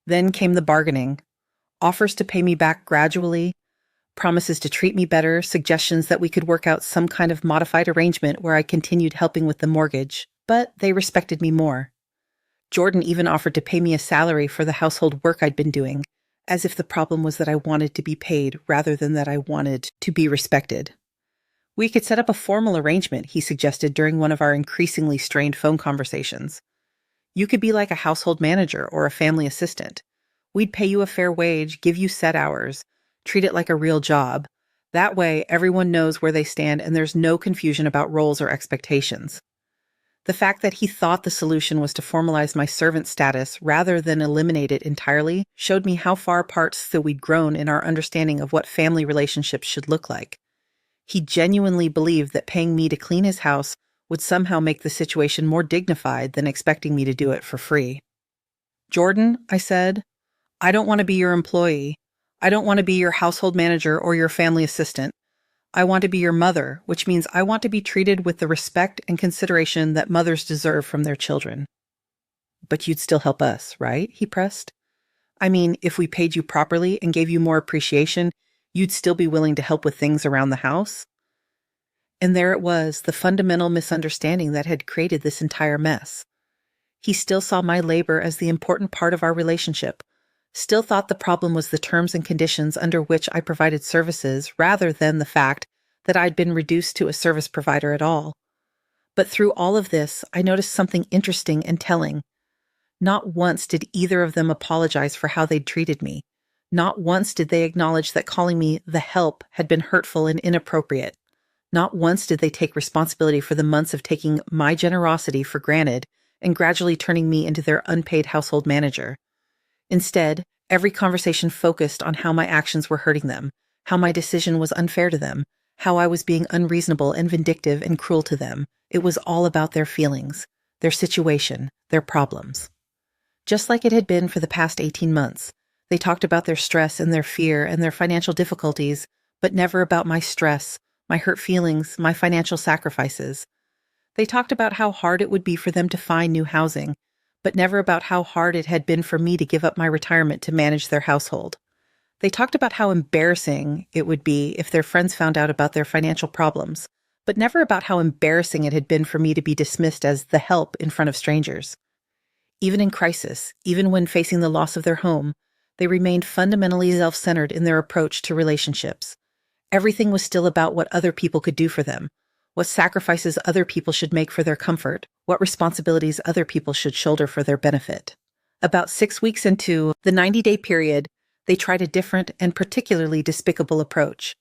Then came the bargaining. Offers to pay me back gradually, promises to treat me better, suggestions that we could work out some kind of modified arrangement where I continued helping with the mortgage, but they respected me more. Jordan even offered to pay me a salary for the household work I'd been doing, as if the problem was that I wanted to be paid rather than that I wanted to be respected. "We could set up a formal arrangement," he suggested during one of our increasingly strained phone conversations. "You could be like a household manager or a family assistant. We'd pay you a fair wage, give you set hours, treat it like a real job. That way, everyone knows where they stand and there's no confusion about roles or expectations. The fact that he thought the solution was to formalize my servant status rather than eliminate it entirely showed me how far apart so we'd grown in our understanding of what family relationships should look like. He genuinely believed that paying me to clean his house would somehow make the situation more dignified than expecting me to do it for free. "Jordan," I said, "I don't want to be your employee. I don't want to be your household manager or your family assistant. I want to be your mother, which means I want to be treated with the respect and consideration that mothers deserve from their children." "But you'd still help us, right?" he pressed. "I mean, if we paid you properly and gave you more appreciation, you'd still be willing to help with things around the house?" And there it was, the fundamental misunderstanding that had created this entire mess. He still saw my labor as the important part of our relationship, still thought the problem was the terms and conditions under which I provided services rather than the fact that I'd been reduced to a service provider at all. But through all of this, I noticed something interesting and telling. Not once did either of them apologize for how they'd treated me. Not once did they acknowledge that calling me the help had been hurtful and inappropriate. Not once did they take responsibility for the months of taking my generosity for granted and gradually turning me into their unpaid household manager. Instead, every conversation focused on how my actions were hurting them, how my decision was unfair to them, how I was being unreasonable and vindictive and cruel to them. It was all about their feelings, their situation, their problems. Just like it had been for the past 18 months, they talked about their stress and their fear and their financial difficulties, but never about my stress, my hurt feelings, my financial sacrifices. They talked about how hard it would be for them to find new housing, but never about how hard it had been for me to give up my retirement to manage their household. They talked about how embarrassing it would be if their friends found out about their financial problems, but never about how embarrassing it had been for me to be dismissed as the help in front of strangers. Even in crisis, even when facing the loss of their home, they remained fundamentally self-centered in their approach to relationships. Everything was still about what other people could do for them, what sacrifices other people should make for their comfort, what responsibilities other people should shoulder for their benefit. About 6 weeks into the 90-day period, they tried a different and particularly despicable approach.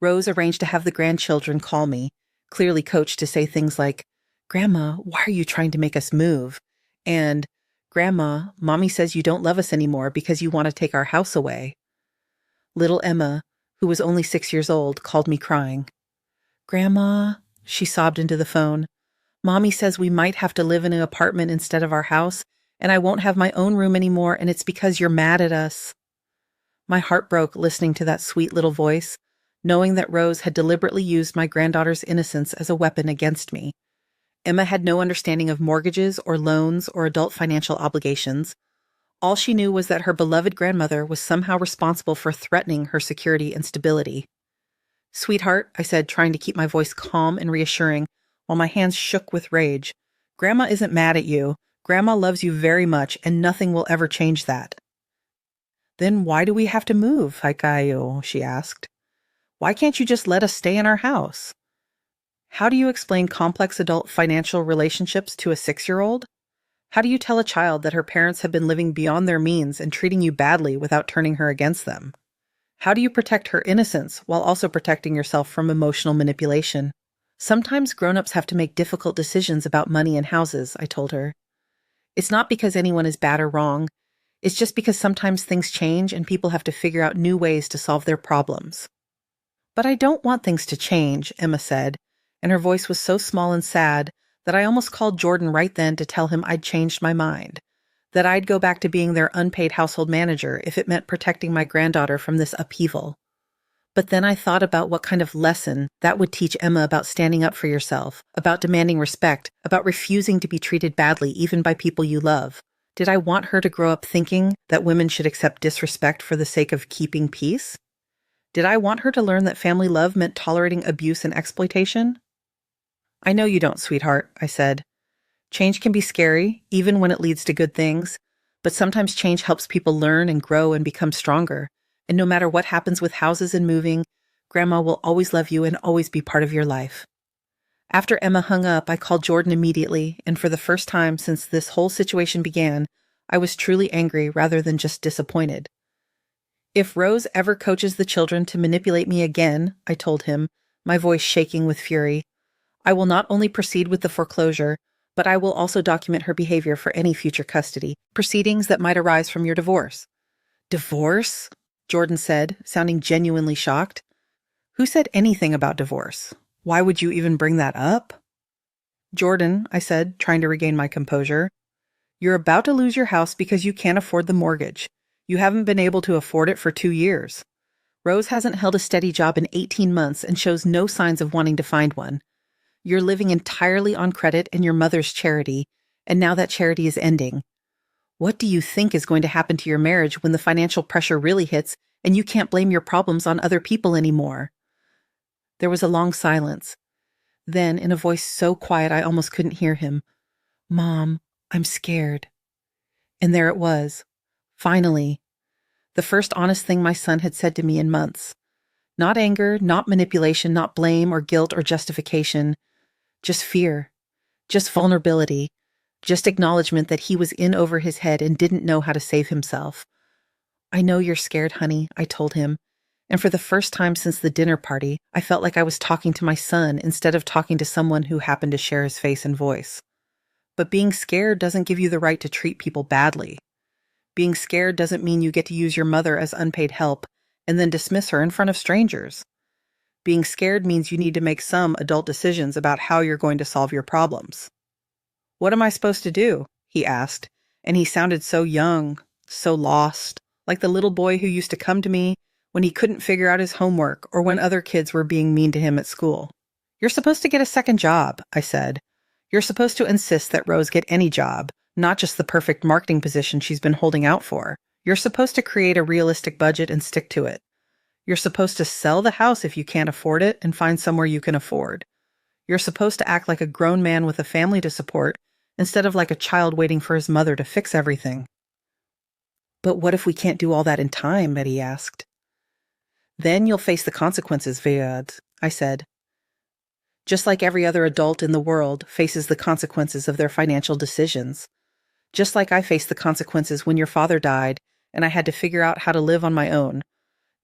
Rose arranged to have the grandchildren call me, clearly coached to say things like, "Grandma, why are you trying to make us move?" And, "Grandma, Mommy says you don't love us anymore because you want to take our house away." Little Emma, who was only 6 years old, called me crying. "Grandma," she sobbed into the phone, "Mommy says we might have to live in an apartment instead of our house, and I won't have my own room anymore, and it's because you're mad at us." My heart broke listening to that sweet little voice, knowing that Rose had deliberately used my granddaughter's innocence as a weapon against me. Emma had no understanding of mortgages or loans or adult financial obligations. All she knew was that her beloved grandmother was somehow responsible for threatening her security and stability. "Sweetheart," I said, trying to keep my voice calm and reassuring, while my hands shook with rage, "Grandma isn't mad at you. Grandma loves you very much, and nothing will ever change that." "Then why do we have to move, Haikayo?" she asked. "Why can't you just let us stay in our house?" How do you explain complex adult financial relationships to a 6-year-old? How do you tell a child that her parents have been living beyond their means and treating you badly without turning her against them? How do you protect her innocence while also protecting yourself from emotional manipulation? "Sometimes grown-ups have to make difficult decisions about money and houses," I told her. "It's not because anyone is bad or wrong. It's just because sometimes things change and people have to figure out new ways to solve their problems." "But I don't want things to change," Emma said, and her voice was so small and sad that I almost called Jordan right then to tell him I'd changed my mind, that I'd go back to being their unpaid household manager if it meant protecting my granddaughter from this upheaval. But then I thought about what kind of lesson that would teach Emma about standing up for yourself, about demanding respect, about refusing to be treated badly even by people you love. Did I want her to grow up thinking that women should accept disrespect for the sake of keeping peace? Did I want her to learn that family love meant tolerating abuse and exploitation? "I know you don't, sweetheart," I said. "Change can be scary, even when it leads to good things, but sometimes change helps people learn and grow and become stronger. And no matter what happens with houses and moving, Grandma will always love you and always be part of your life." After Emma hung up, I called Jordan immediately, and for the first time since this whole situation began, I was truly angry rather than just disappointed. If Rose ever coaches the children to manipulate me again, I told him, my voice shaking with fury, I will not only proceed with the foreclosure, but I will also document her behavior for any future custody proceedings that might arise from your divorce. Divorce? Jordan said, sounding genuinely shocked. Who said anything about divorce? Why would you even bring that up? Jordan, I said, trying to regain my composure, you're about to lose your house because you can't afford the mortgage. You haven't been able to afford it for 2 years. Rose hasn't held a steady job in 18 months and shows no signs of wanting to find one. You're living entirely on credit and your mother's charity, and now that charity is ending. What do you think is going to happen to your marriage when the financial pressure really hits and you can't blame your problems on other people anymore? There was a long silence. Then, in a voice so quiet I almost couldn't hear him, Mom, I'm scared. And there it was. Finally. The first honest thing my son had said to me in months. Not anger, not manipulation, not blame or guilt or justification. Just fear. Just vulnerability. Just acknowledgement that he was in over his head and didn't know how to save himself. I know you're scared, honey, I told him. And for the first time since the dinner party, I felt like I was talking to my son instead of talking to someone who happened to share his face and voice. But being scared doesn't give you the right to treat people badly. Being scared doesn't mean you get to use your mother as unpaid help and then dismiss her in front of strangers. Being scared means you need to make some adult decisions about how you're going to solve your problems. What am I supposed to do? He asked, and he sounded so young, so lost, like the little boy who used to come to me when he couldn't figure out his homework or when other kids were being mean to him at school. You're supposed to get a second job, I said. You're supposed to insist that Rose get any job, not just the perfect marketing position she's been holding out for. You're supposed to create a realistic budget and stick to it. You're supposed to sell the house if you can't afford it and find somewhere you can afford. You're supposed to act like a grown man with a family to support instead of like a child waiting for his mother to fix everything. But what if we can't do all that in time? Betty asked. Then you'll face the consequences, Viad, I said. Just like every other adult in the world faces the consequences of their financial decisions. Just like I faced the consequences when your father died and I had to figure out how to live on my own.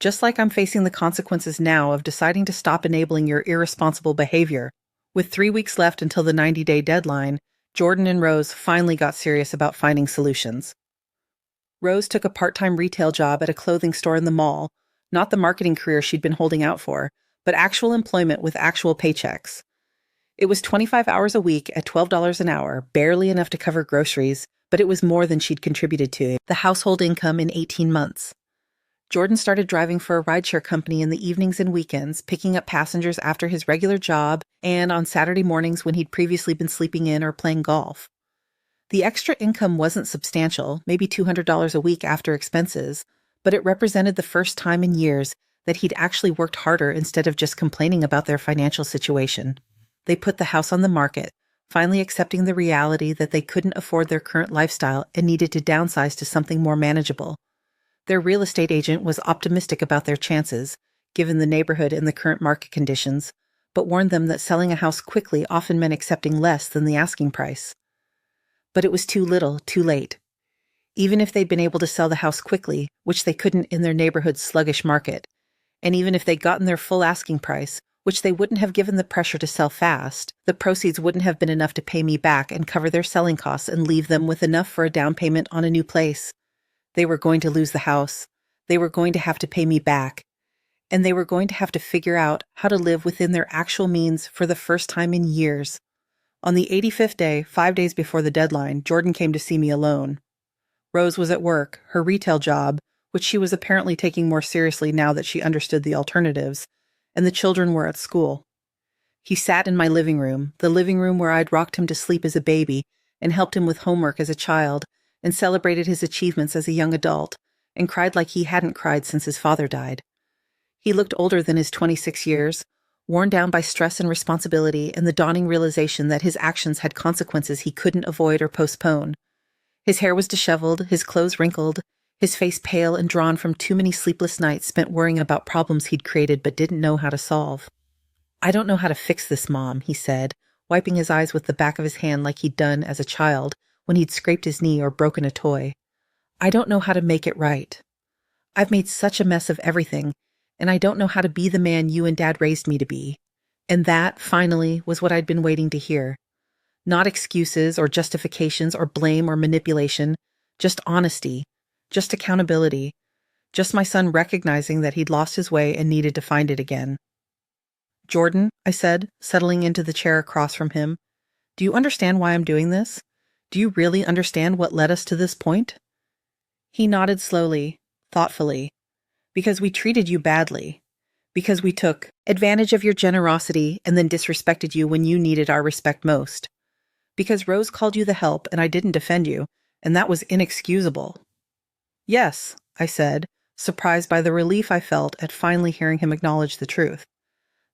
Just like I'm facing the consequences now of deciding to stop enabling your irresponsible behavior. With 3 weeks left until the 90-day deadline, Jordan and Rose finally got serious about finding solutions. Rose took a part-time retail job at a clothing store in the mall, not the marketing career she'd been holding out for, but actual employment with actual paychecks. It was 25 hours a week at $12 an hour, barely enough to cover groceries, but it was more than she'd contributed to the household income in 18 months. Jordan started driving for a rideshare company in the evenings and weekends, picking up passengers after his regular job and on Saturday mornings when he'd previously been sleeping in or playing golf. The extra income wasn't substantial, maybe $200 a week after expenses, but it represented the first time in years that he'd actually worked harder instead of just complaining about their financial situation. They put the house on the market, finally accepting the reality that they couldn't afford their current lifestyle and needed to downsize to something more manageable. Their real estate agent was optimistic about their chances, given the neighborhood and the current market conditions, but warned them that selling a house quickly often meant accepting less than the asking price. But it was too little, too late. Even if they'd been able to sell the house quickly, which they couldn't in their neighborhood's sluggish market, and even if they'd gotten their full asking price, which they wouldn't have given the pressure to sell fast, the proceeds wouldn't have been enough to pay me back and cover their selling costs and leave them with enough for a down payment on a new place. They were going to lose the house. They were going to have to pay me back. And they were going to have to figure out how to live within their actual means for the first time in years. On the 85th day, 5 days before the deadline, Jordan came to see me alone. Rose was at work, her retail job, which she was apparently taking more seriously now that she understood the alternatives, and the children were at school. He sat in my living room, the living room where I'd rocked him to sleep as a baby and helped him with homework as a child, and celebrated his achievements as a young adult, and cried like he hadn't cried since his father died. He looked older than his 26 years, worn down by stress and responsibility and the dawning realization that his actions had consequences he couldn't avoid or postpone. His hair was disheveled, his clothes wrinkled, his face pale and drawn from too many sleepless nights spent worrying about problems he'd created but didn't know how to solve. "I don't know how to fix this, Mom," he said, wiping his eyes with the back of his hand like he'd done as a child when he'd scraped his knee or broken a toy. "I don't know how to make it right. I've made such a mess of everything, and I don't know how to be the man you and Dad raised me to be. And that, finally, was what I'd been waiting to hear. Not excuses or justifications or blame or manipulation, just honesty, just accountability, just my son recognizing that he'd lost his way and needed to find it again. Jordan, I said, settling into the chair across from him, do you understand why I'm doing this? Do you really understand what led us to this point? He nodded slowly, thoughtfully. Because we treated you badly. Because we took advantage of your generosity and then disrespected you when you needed our respect most. Because Rose called you the help and I didn't defend you, and that was inexcusable. Yes, I said, surprised by the relief I felt at finally hearing him acknowledge the truth.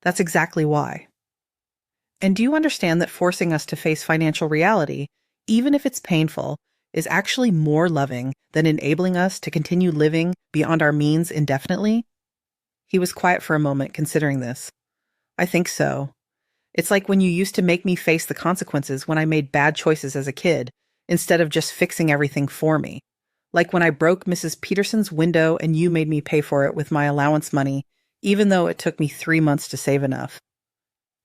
That's exactly why. And do you understand that forcing us to face financial reality, even if it's painful, is actually more loving than enabling us to continue living beyond our means indefinitely? He was quiet for a moment, considering this. I think so. It's like when you used to make me face the consequences when I made bad choices as a kid, instead of just fixing everything for me. Like when I broke Mrs. Peterson's window and you made me pay for it with my allowance money, even though it took me 3 months to save enough.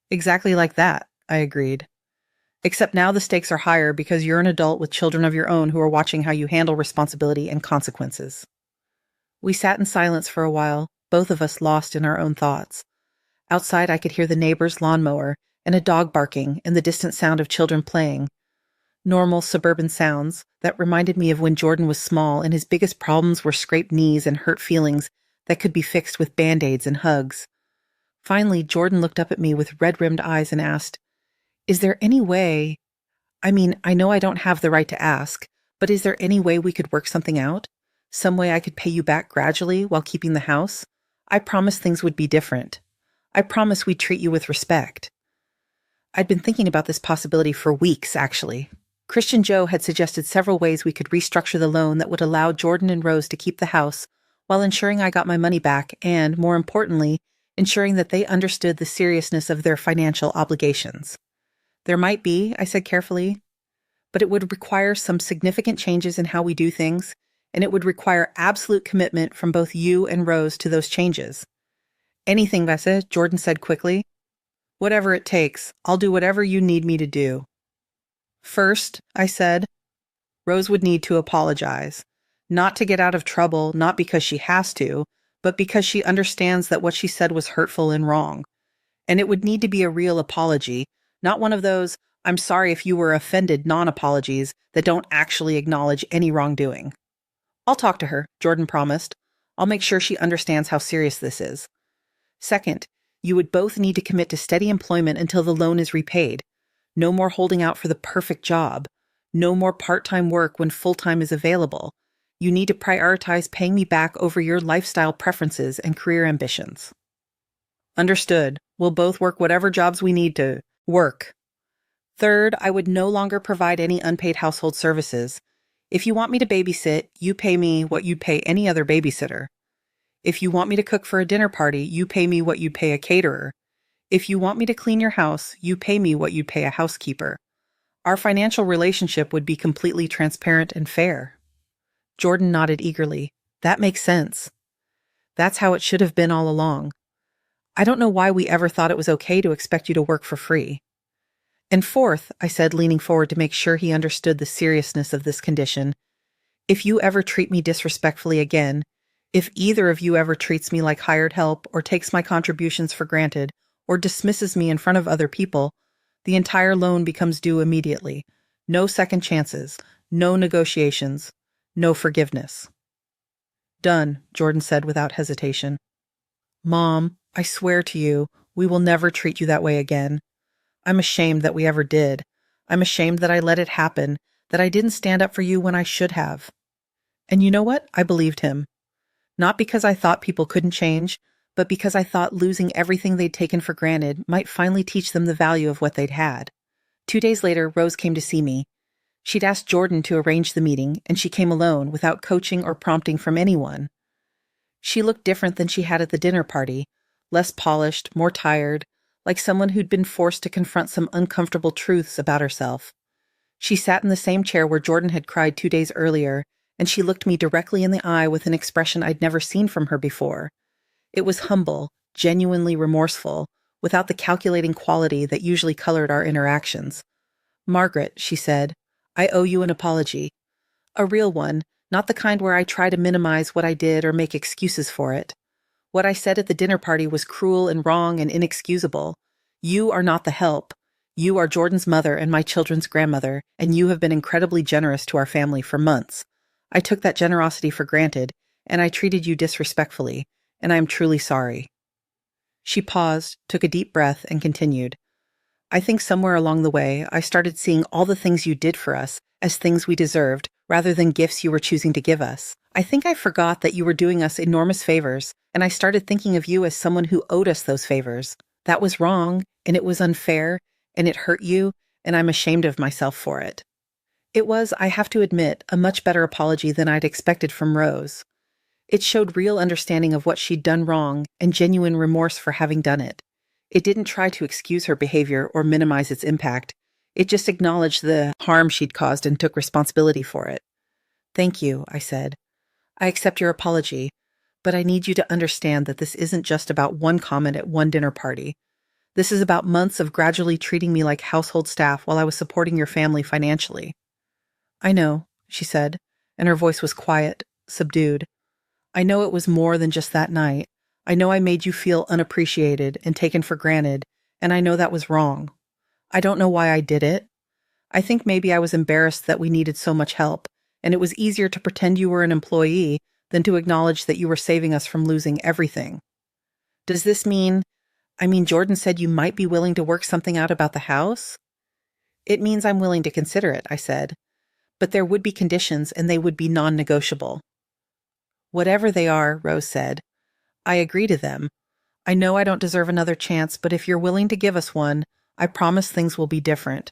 Exactly like that, I agreed. Except now the stakes are higher because you're an adult with children of your own who are watching how you handle responsibility and consequences. We sat in silence for a while, both of us lost in our own thoughts. Outside I could hear the neighbor's lawnmower and a dog barking and the distant sound of children playing. Normal suburban sounds that reminded me of when Jordan was small and his biggest problems were scraped knees and hurt feelings that could be fixed with Band-Aids and hugs. Finally, Jordan looked up at me with red-rimmed eyes and asked, "Is there any way— I mean, I know I don't have the right to ask, but is there any way we could work something out? Some way I could pay you back gradually while keeping the house? I promise things would be different. I promise we'd treat you with respect." I'd been thinking about this possibility for weeks, actually. Christian Joe had suggested several ways we could restructure the loan that would allow Jordan and Rose to keep the house while ensuring I got my money back and, more importantly, ensuring that they understood the seriousness of their financial obligations. There might be, I said carefully, but it would require some significant changes in how we do things, and it would require absolute commitment from both you and Rose to those changes. Anything, Vesa, Jordan said quickly. Whatever it takes, I'll do whatever you need me to do. First, I said, Rose would need to apologize. Not to get out of trouble, not because she has to, but because she understands that what she said was hurtful and wrong. And it would need to be a real apology, not one of those, "I'm sorry if you were offended" non-apologies that don't actually acknowledge any wrongdoing. I'll talk to her, Jordan promised. I'll make sure she understands how serious this is. Second, you would both need to commit to steady employment until the loan is repaid. No more holding out for the perfect job. No more part-time work when full-time is available. You need to prioritize paying me back over your lifestyle preferences and career ambitions. Understood. We'll both work whatever jobs we need to work. Third, I would no longer provide any unpaid household services. If you want me to babysit, you pay me what you'd pay any other babysitter. If you want me to cook for a dinner party, you pay me what you'd pay a caterer. If you want me to clean your house, you pay me what you'd pay a housekeeper. Our financial relationship would be completely transparent and fair. Jordan nodded eagerly. That makes sense. That's how it should have been all along. I don't know why we ever thought it was okay to expect you to work for free. And fourth, I said, leaning forward to make sure he understood the seriousness of this condition, if you ever treat me disrespectfully again, if either of you ever treats me like hired help or takes my contributions for granted or dismisses me in front of other people, the entire loan becomes due immediately. No second chances, no negotiations, no forgiveness. Done, Jordan said without hesitation. Mom, I swear to you, we will never treat you that way again. I'm ashamed that we ever did. I'm ashamed that I let it happen, that I didn't stand up for you when I should have. And you know what? I believed him. Not because I thought people couldn't change, but because I thought losing everything they'd taken for granted might finally teach them the value of what they'd had. 2 days later, Rose came to see me. She'd asked Jordan to arrange the meeting, and she came alone, without coaching or prompting from anyone. She looked different than she had at the dinner party, less polished, more tired, like someone who'd been forced to confront some uncomfortable truths about herself. She sat in the same chair where Jordan had cried 2 days earlier, and she looked me directly in the eye with an expression I'd never seen from her before. It was humble, genuinely remorseful, without the calculating quality that usually colored our interactions. "Margaret," she said, "I owe you an apology. A real one, not the kind where I try to minimize what I did or make excuses for it. What I said at the dinner party was cruel and wrong and inexcusable. You are not the help. You are Jordan's mother and my children's grandmother, and you have been incredibly generous to our family for months. I took that generosity for granted, and I treated you disrespectfully, and I am truly sorry." She paused, took a deep breath, and continued. "I think somewhere along the way, I started seeing all the things you did for us as things we deserved, rather than gifts you were choosing to give us. I think I forgot that you were doing us enormous favors, and I started thinking of you as someone who owed us those favors. That was wrong, and it was unfair, and it hurt you, and I'm ashamed of myself for it." It was, I have to admit, a much better apology than I'd expected from Rose. It showed real understanding of what she'd done wrong and genuine remorse for having done it. It didn't try to excuse her behavior or minimize its impact. It just acknowledged the harm she'd caused and took responsibility for it. "Thank you," I said. "I accept your apology, but I need you to understand that this isn't just about one comment at one dinner party. This is about months of gradually treating me like household staff while I was supporting your family financially." "I know," she said, and her voice was quiet, subdued. "I know it was more than just that night. I know I made you feel unappreciated and taken for granted, and I know that was wrong. I don't know why I did it. I think maybe I was embarrassed that we needed so much help, and it was easier to pretend you were an employee than to acknowledge that you were saving us from losing everything. Does this mean, Jordan said you might be willing to work something out about the house?" "It means I'm willing to consider it," I said. "But there would be conditions, and they would be non-negotiable." "Whatever they are," Rose said, "I agree to them. I know I don't deserve another chance, but if you're willing to give us one, I promise things will be different."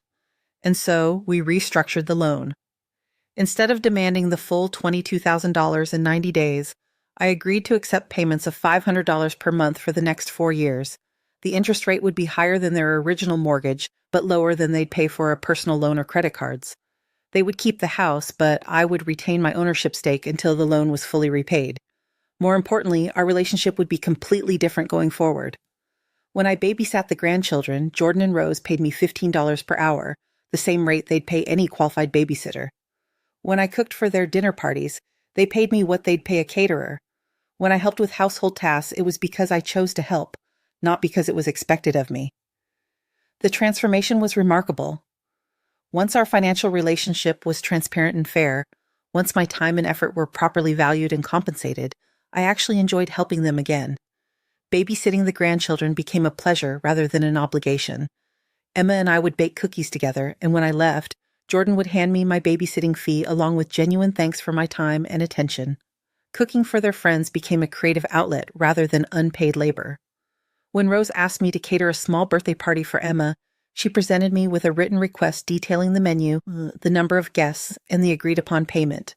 And so we restructured the loan. Instead of demanding the full $22,000 in 90 days, I agreed to accept payments of $500 per month for the next 4 years. The interest rate would be higher than their original mortgage, but lower than they'd pay for a personal loan or credit cards. They would keep the house, but I would retain my ownership stake until the loan was fully repaid. More importantly, our relationship would be completely different going forward. When I babysat the grandchildren, Jordan and Rose paid me $15 per hour, the same rate they'd pay any qualified babysitter. When I cooked for their dinner parties, they paid me what they'd pay a caterer. When I helped with household tasks, it was because I chose to help, not because it was expected of me. The transformation was remarkable. Once our financial relationship was transparent and fair, once my time and effort were properly valued and compensated, I actually enjoyed helping them again. Babysitting the grandchildren became a pleasure rather than an obligation. Emma and I would bake cookies together, and when I left, Jordan would hand me my babysitting fee along with genuine thanks for my time and attention. Cooking for their friends became a creative outlet rather than unpaid labor. When Rose asked me to cater a small birthday party for Emma, she presented me with a written request detailing the menu, the number of guests, and the agreed-upon payment.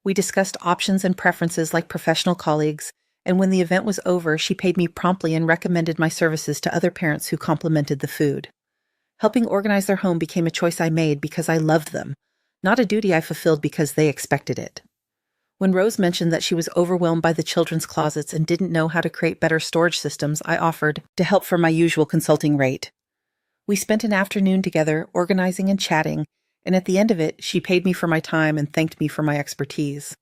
We discussed options and preferences like professional colleagues, and when the event was over, she paid me promptly and recommended my services to other parents who complimented the food. Helping organize their home became a choice I made because I loved them, not a duty I fulfilled because they expected it. When Rose mentioned that she was overwhelmed by the children's closets and didn't know how to create better storage systems, I offered to help for my usual consulting rate. We spent an afternoon together, organizing and chatting, and at the end of it, she paid me for my time and thanked me for my expertise.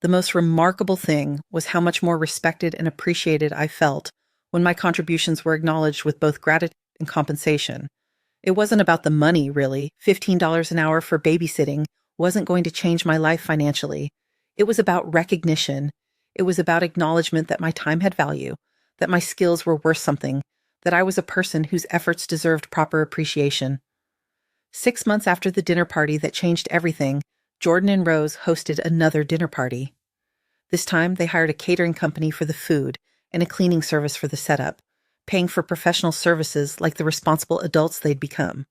The most remarkable thing was how much more respected and appreciated I felt when my contributions were acknowledged with both gratitude and compensation. It wasn't about the money, really. $15 an hour for babysitting wasn't going to change my life financially. It was about recognition. It was about acknowledgement that my time had value, that my skills were worth something, that I was a person whose efforts deserved proper appreciation. 6 months after the dinner party that changed everything, Jordan and Rose hosted another dinner party. This time, they hired a catering company for the food and a cleaning service for the setup, paying for professional services like the responsible adults they'd become.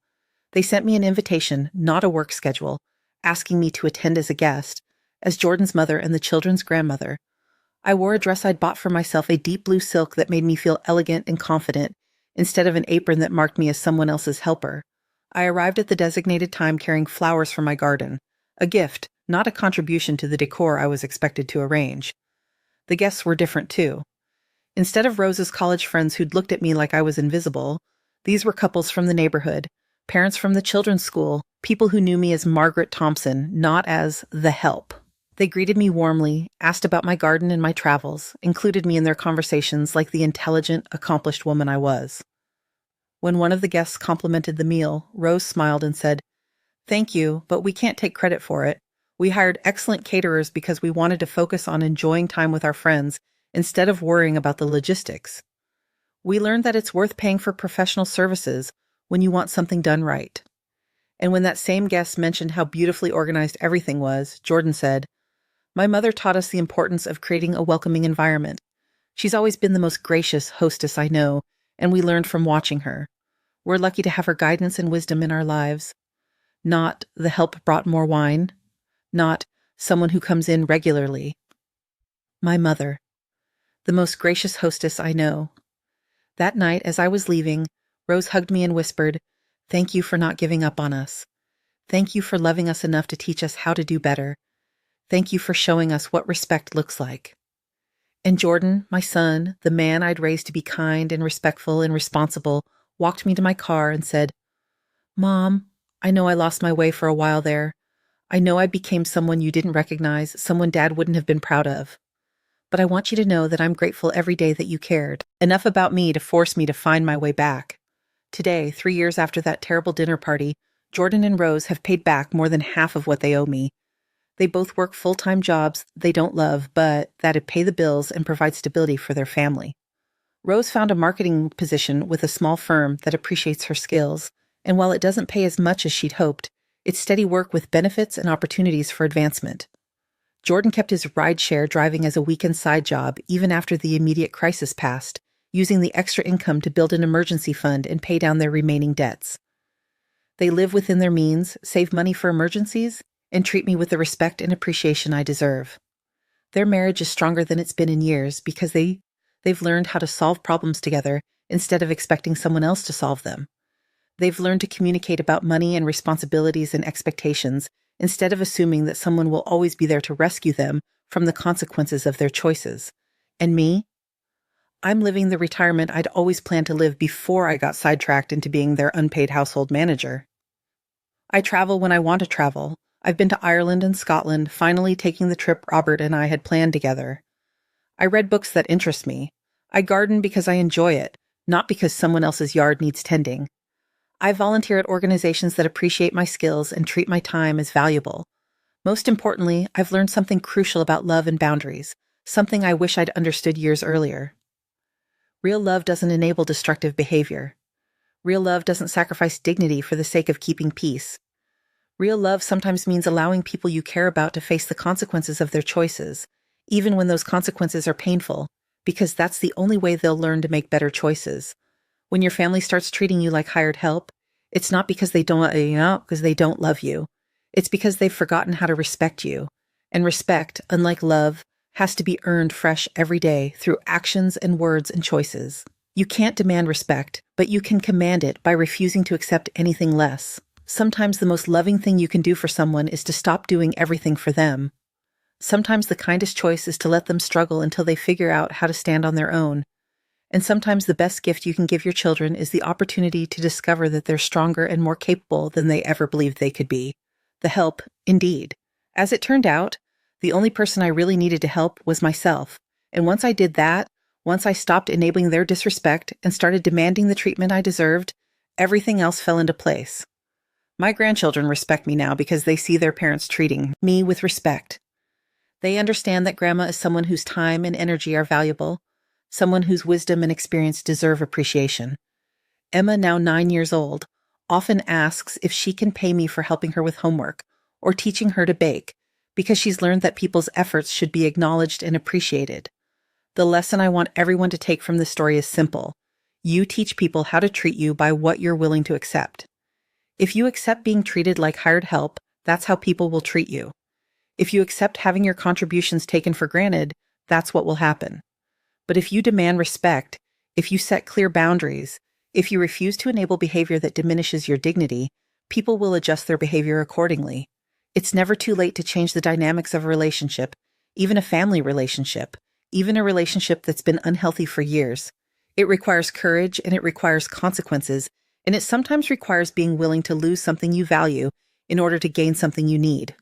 They sent me an invitation, not a work schedule, asking me to attend as a guest, as Jordan's mother and the children's grandmother. I wore a dress I'd bought for myself, a deep blue silk that made me feel elegant and confident, instead of an apron that marked me as someone else's helper. I arrived at the designated time carrying flowers from my garden, a gift, not a contribution to the decor I was expected to arrange. The guests were different too. Instead of Rose's college friends who'd looked at me like I was invisible, these were couples from the neighborhood, parents from the children's school, people who knew me as Margaret Thompson, not as the help. They greeted me warmly, asked about my garden and my travels, included me in their conversations like the intelligent, accomplished woman I was. When one of the guests complimented the meal, Rose smiled and said, "Thank you, but we can't take credit for it. We hired excellent caterers because we wanted to focus on enjoying time with our friends instead of worrying about the logistics. We learned that it's worth paying for professional services when you want something done right." And when that same guest mentioned how beautifully organized everything was, Jordan said, "My mother taught us the importance of creating a welcoming environment. She's always been the most gracious hostess I know, and we learned from watching her. We're lucky to have her guidance and wisdom in our lives. Not the help brought more wine. Not someone who comes in regularly. My mother, the most gracious hostess I know." That night, as I was leaving, Rose hugged me and whispered, "Thank you for not giving up on us. Thank you for loving us enough to teach us how to do better. Thank you for showing us what respect looks like." And Jordan, my son, the man I'd raised to be kind and respectful and responsible, walked me to my car and said, "Mom, I know I lost my way for a while there. I know I became someone you didn't recognize, someone Dad wouldn't have been proud of. But I want you to know that I'm grateful every day that you cared enough about me to force me to find my way back. Today, 3 years after that terrible dinner party, Jordan and Rose have paid back more than half of what they owe me. They both work full-time jobs they don't love, but that'd pay the bills and provide stability for their family. Rose found a marketing position with a small firm that appreciates her skills, and while it doesn't pay as much as she'd hoped, it's steady work with benefits and opportunities for advancement. Jordan kept his rideshare driving as a weekend side job even after the immediate crisis passed, using the extra income to build an emergency fund and pay down their remaining debts. They live within their means, save money for emergencies, and treat me with the respect and appreciation I deserve. Their marriage is stronger than it's been in years because they've learned how to solve problems together instead of expecting someone else to solve them. They've learned to communicate about money and responsibilities and expectations instead of assuming that someone will always be there to rescue them from the consequences of their choices. And me? I'm living the retirement I'd always planned to live before I got sidetracked into being their unpaid household manager. I travel when I want to travel. I've been to Ireland and Scotland, finally taking the trip Robert and I had planned together. I read books that interest me. I garden because I enjoy it, not because someone else's yard needs tending. I volunteer at organizations that appreciate my skills and treat my time as valuable. Most importantly, I've learned something crucial about love and boundaries, something I wish I'd understood years earlier. Real love doesn't enable destructive behavior. Real love doesn't sacrifice dignity for the sake of keeping peace. Real love sometimes means allowing people you care about to face the consequences of their choices, even when those consequences are painful, because that's the only way they'll learn to make better choices. When your family starts treating you like hired help, it's not because they don't love you. It's because they've forgotten how to respect you. And respect, unlike love, has to be earned fresh every day through actions and words and choices. You can't demand respect, but you can command it by refusing to accept anything less. Sometimes the most loving thing you can do for someone is to stop doing everything for them. Sometimes the kindest choice is to let them struggle until they figure out how to stand on their own. And sometimes the best gift you can give your children is the opportunity to discover that they're stronger and more capable than they ever believed they could be. The help, indeed. As it turned out, the only person I really needed to help was myself. And once I did that, once I stopped enabling their disrespect and started demanding the treatment I deserved, everything else fell into place. My grandchildren respect me now because they see their parents treating me with respect. They understand that Grandma is someone whose time and energy are valuable, someone whose wisdom and experience deserve appreciation. Emma, now 9 years old, often asks if she can pay me for helping her with homework or teaching her to bake, because she's learned that people's efforts should be acknowledged and appreciated. The lesson I want everyone to take from this story is simple. You teach people how to treat you by what you're willing to accept. If you accept being treated like hired help, that's how people will treat you. If you accept having your contributions taken for granted, that's what will happen. But if you demand respect, if you set clear boundaries, if you refuse to enable behavior that diminishes your dignity, people will adjust their behavior accordingly. It's never too late to change the dynamics of a relationship, even a family relationship, even a relationship that's been unhealthy for years. It requires courage and it requires consequences, and it sometimes requires being willing to lose something you value in order to gain something you need.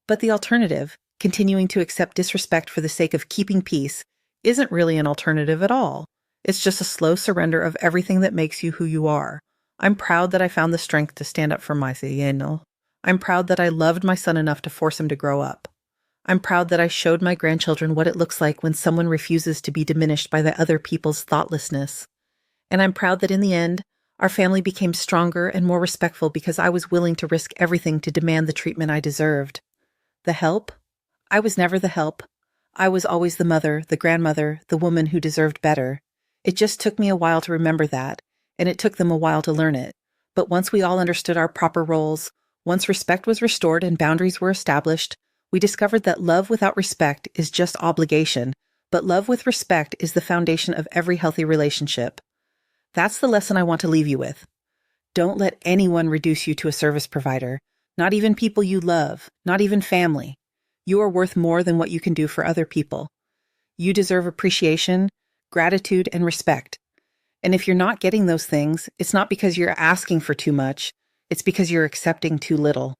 But the alternative, continuing to accept disrespect for the sake of keeping peace, isn't really an alternative at all. It's just a slow surrender of everything that makes you who you are. I'm proud that I found the strength to stand up for my Cieno. I'm proud that I loved my son enough to force him to grow up. I'm proud that I showed my grandchildren what it looks like when someone refuses to be diminished by the other people's thoughtlessness. And I'm proud that in the end, our family became stronger and more respectful because I was willing to risk everything to demand the treatment I deserved. The help? I was never the help. I was always the mother, the grandmother, the woman who deserved better. It just took me a while to remember that, and it took them a while to learn it. But once we all understood our proper roles, once respect was restored and boundaries were established, we discovered that love without respect is just obligation, but love with respect is the foundation of every healthy relationship. That's the lesson I want to leave you with. Don't let anyone reduce you to a service provider, not even people you love, not even family. You are worth more than what you can do for other people. You deserve appreciation, gratitude, and respect. And if you're not getting those things, it's not because you're asking for too much, it's because you're accepting too little.